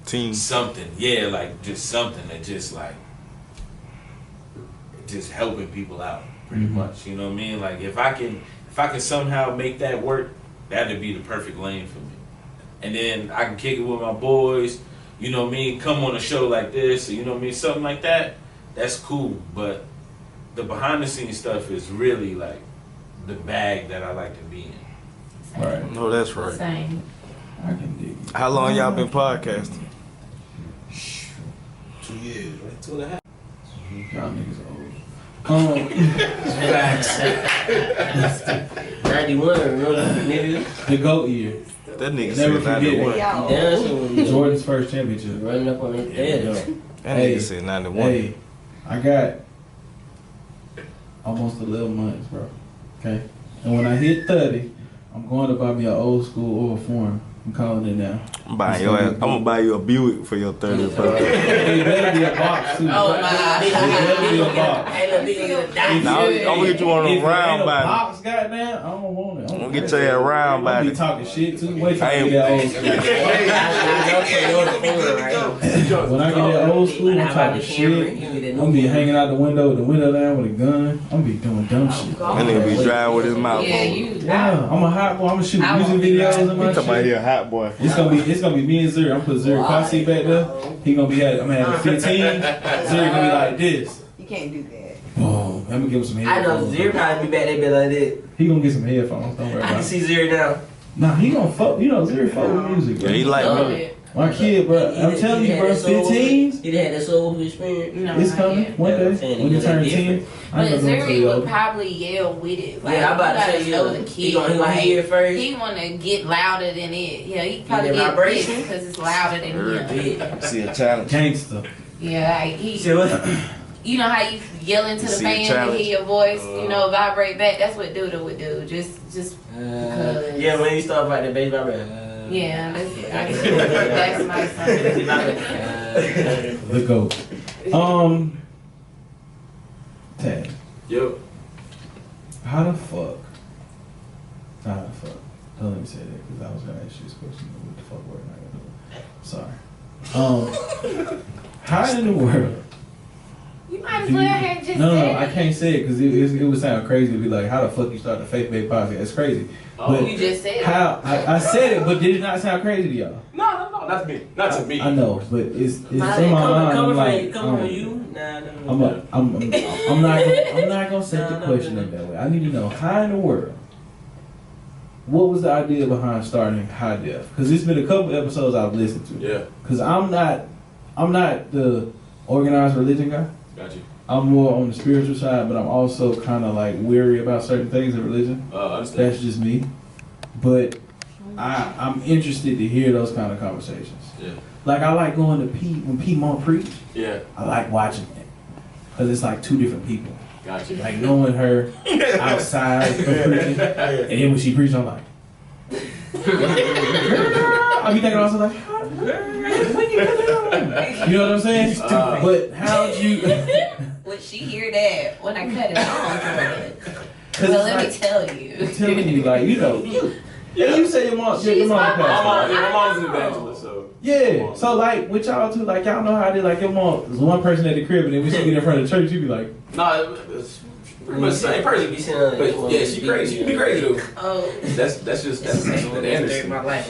team, something, yeah, like just something that just like just helping people out pretty much. You know what I mean? Like if I can somehow make that work, that'd be the perfect lane for me. And then I can kick it with my boys. You know what I mean? Come on a show like this, or, you know what I mean? Something like that. That's cool, but the behind the scenes stuff is really like the bag that I like to be in. Right. No, that's right. Same. I can dig it. How long y'all been podcasting? 2 years, right? 2.5. Y'all niggas old. 91, nigga. The GOAT year. That nigga Never said forget 91. it. Jordan's first championship. Running up on his head. That nigga said 91. Hey, I got almost 11 months, bro. Okay? And when I hit 30, I'm going to buy me an old school oil form. I'm calling it now. I'm gonna buy you a Buick for your 30th birthday. It better be a box too. Oh my. It better be a box. Now, I'm gonna get you one of them round bodies. Box, goddamn, I don't want it. I'm gonna get you a round I body. be talking shit too. Wait till I get that old school. When I get that old school, I'm talking shit. I'm gonna be hanging out the window with the window down with a gun. I'm gonna be doing dumb shit. That nigga be driving with his mouth Yeah, I'm a hot boy. I'm gonna shoot music videos and my You talking about shit. he a hot boy. It's gonna be me and Zuri. I'm gonna put Zuri car seat back there. He gonna be I'm gonna have 15. Zuri gonna be like this. You can't do that. Boom. I'm gonna give him some I headphones. know Zero probably be back there, be like that. He gonna get some headphones. Don't worry I about can it. see Zero now. Nah, he gonna fuck. You know, Zuri fuck with music. Bro. Yeah, he like me. My kid, bro. I'm telling you, bro. 15s. He had that soul experience. No, It's coming one day when you turn 10. But Zuri would probably yell with it. Like, Yeah, I'm about to you say, gotta know yeah. the kid. He gonna hear it first. He wanna get louder than it. Yeah, he probably that get vibration? pissed because it's louder than him. See a challenge. Gangster. Yeah, like he. See what? You know how you yell into the See a fan to challenge. hear your voice, you know, vibrate back. That's what Duda would do. Just because. Yeah, when you start like the bass vibrator. Yeah, that's my son. The GOAT. Tag. Yo. How the fuck? Don't let me say that because I was gonna ask you this question. What the fuck were I gonna do? Sorry. How in the world? You might as well have just No, said I can't say it because it would sound crazy to be like, how the fuck you start the Faith Based Podcast? It's crazy. Oh, you just said it. How I said it, but did it not sound crazy to y'all? No, not to me. Not to me. I know, but it's in my mind. I'm like, Come from you? I'm not gonna set the question up that way. I need to know how in the world. What was the idea behind starting High Def? Because it's been a couple episodes I've listened to. Yeah. Because I'm not the organized religion guy. Got you. I'm more on the spiritual side, but I'm also kind of like weary about certain things in religion. That's just me. But I'm interested to hear those kind of conversations. Yeah. Like I like going to when P Monk preach. Yeah. I like watching it because it's like two different people. Gotcha. Like knowing her outside of preaching, and then when she preached, I'm like, I be thinking also like, when you put it on? You know what I'm saying? But how'd you? Would she hear that when I cut it on? Cause Well, it's let me like- tell you. I'm telling you, like you know. Yeah, you say your mom passed away. My mom's an evangelist, so. Yeah, so like with y'all too, like y'all know how they like your mom was one person at the crib, and then when she get in front of the church, you be like, Nah, it's pretty much the same person. But yeah, she crazy. She be crazy though. Oh. That's just the Anderson. I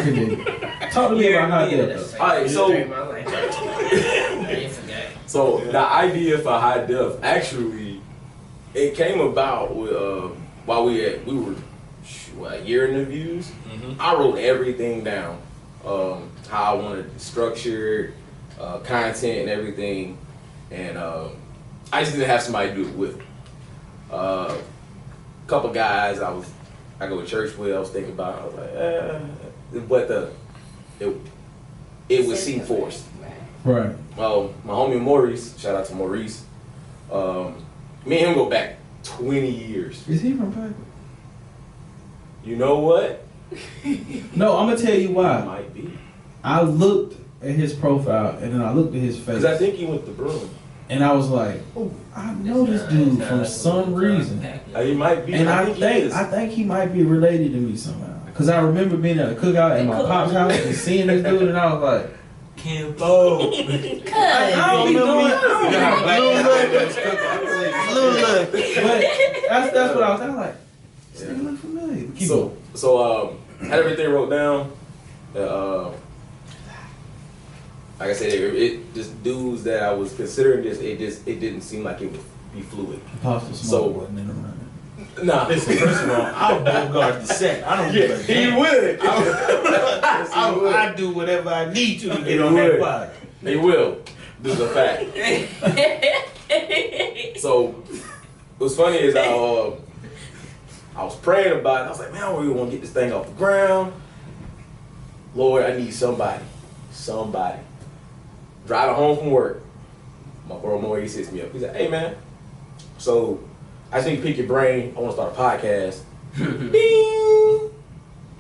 can do it. Talk to me about High Def. All right, so the idea for High Def actually it came about with while we were year interviews. I wrote everything down, how I wanted structured content and everything, and I just didn't have somebody do it with me. couple guys I go to church with. I was thinking about. I was like, but it would seem forced. Right. Well, my homie Maurice, shout out to Maurice. Me and him go back 20 years. Is he from Packer? You know what? No, I'm gonna tell you why. Might be. I looked at his profile and then I looked at his face. Because I think he went to Broome. And I was like, oh, I know this dude from some reason. He might be. And I think he might be related to me somehow. Because I remember being at a cookout at my pop's house and seeing this dude, and I was like, Kimbo. I don't be doing But that's what I was like, this nigga look familiar. So had everything wrote down. Like I said, it just dudes that I was considering it didn't seem like it would be fluid. Apostle Smoke wasn't in the running. Nah. Listen, first of all, I'll bogart the set. I don't give a damn. He would. I do whatever I need to get on that pod. He will. This is a fact. So, what's funny is I was praying about it. I was like, man, I really want to get this thing off the ground. Lord, I need somebody. Driving home from work, my bro Maurice hits me up. He's like, hey, man, so I just need to pick your brain. I want to start a podcast. Ding!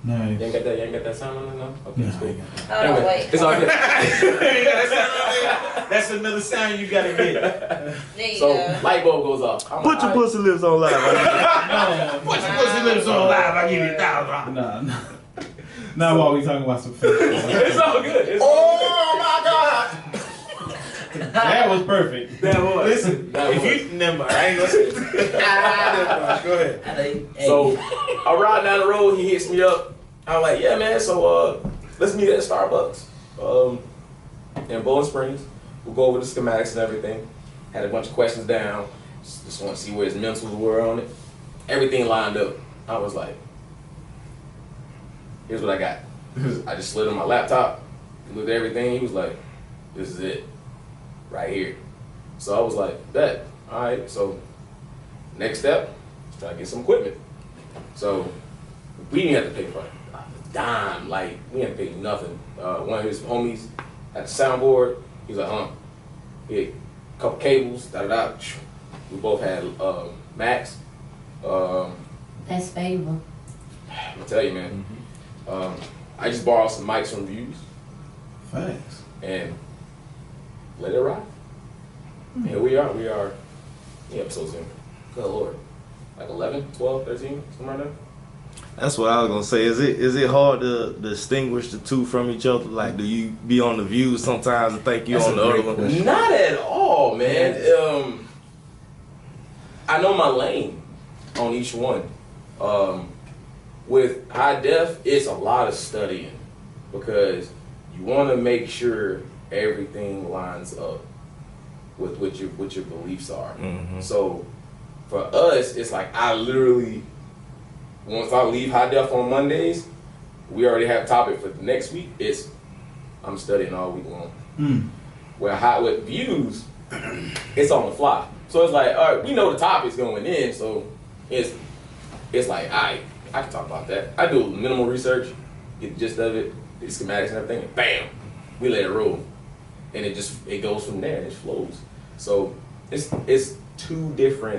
Nice. You ain't got that sound on it now? Okay, it's cool. Oh, Anyway, wait. it's all good. That's another sound you gotta get. So, light bulb goes off. Put your pussy lips on live. No, put your pussy lips on live. I give you $1,000. Nah. Now while we talking about some fish. It's all good. Oh my God! That was perfect. That was. Listen, if you never, I ain't gonna say it. Go ahead. So, I'm riding down the road. He hits me up. I'm like, yeah, man. So, let's meet at Starbucks in Bowling Springs. We'll go over the schematics and everything. Had a bunch of questions down. Just want to see where his mentals were on it. Everything lined up. I was like, here's what I got. I just slid on my laptop, looked at everything. He was like, this is it, right here. So I was like, bet. All right, so next step, let's try to get some equipment. So we didn't have to pay for a dime. Like, we didn't pay nothing. One of his homies had a soundboard. He was like, he had a couple cables, da-da-da. We both had Macs. That's favorable. I'm gonna tell you, man. I just borrowed some mics from Views. Thanks. And let it ride. And here we are. The episode's in. Good Lord. Like 11, 12, 13, somewhere around there. That's what I was gonna say. Is it hard to distinguish the two from each other? Like, do you be on the Views sometimes and think you're on the other one? Not at all, man. I know my lane on each one. With high def, it's a lot of studying because you want to make sure everything lines up with what your beliefs are. Mm-hmm. So for us, it's like I literally, once I leave high def on Mondays, we already have a topic for the next week. I'm studying all week long. Where with Views, it's on the fly. So it's like, all right, we know the topic's going in, so it's like, all right, I can talk about that. I do minimal research, get the gist of it, the schematics and everything, and bam, we let it roll. And it goes from there, and it flows. So it's two different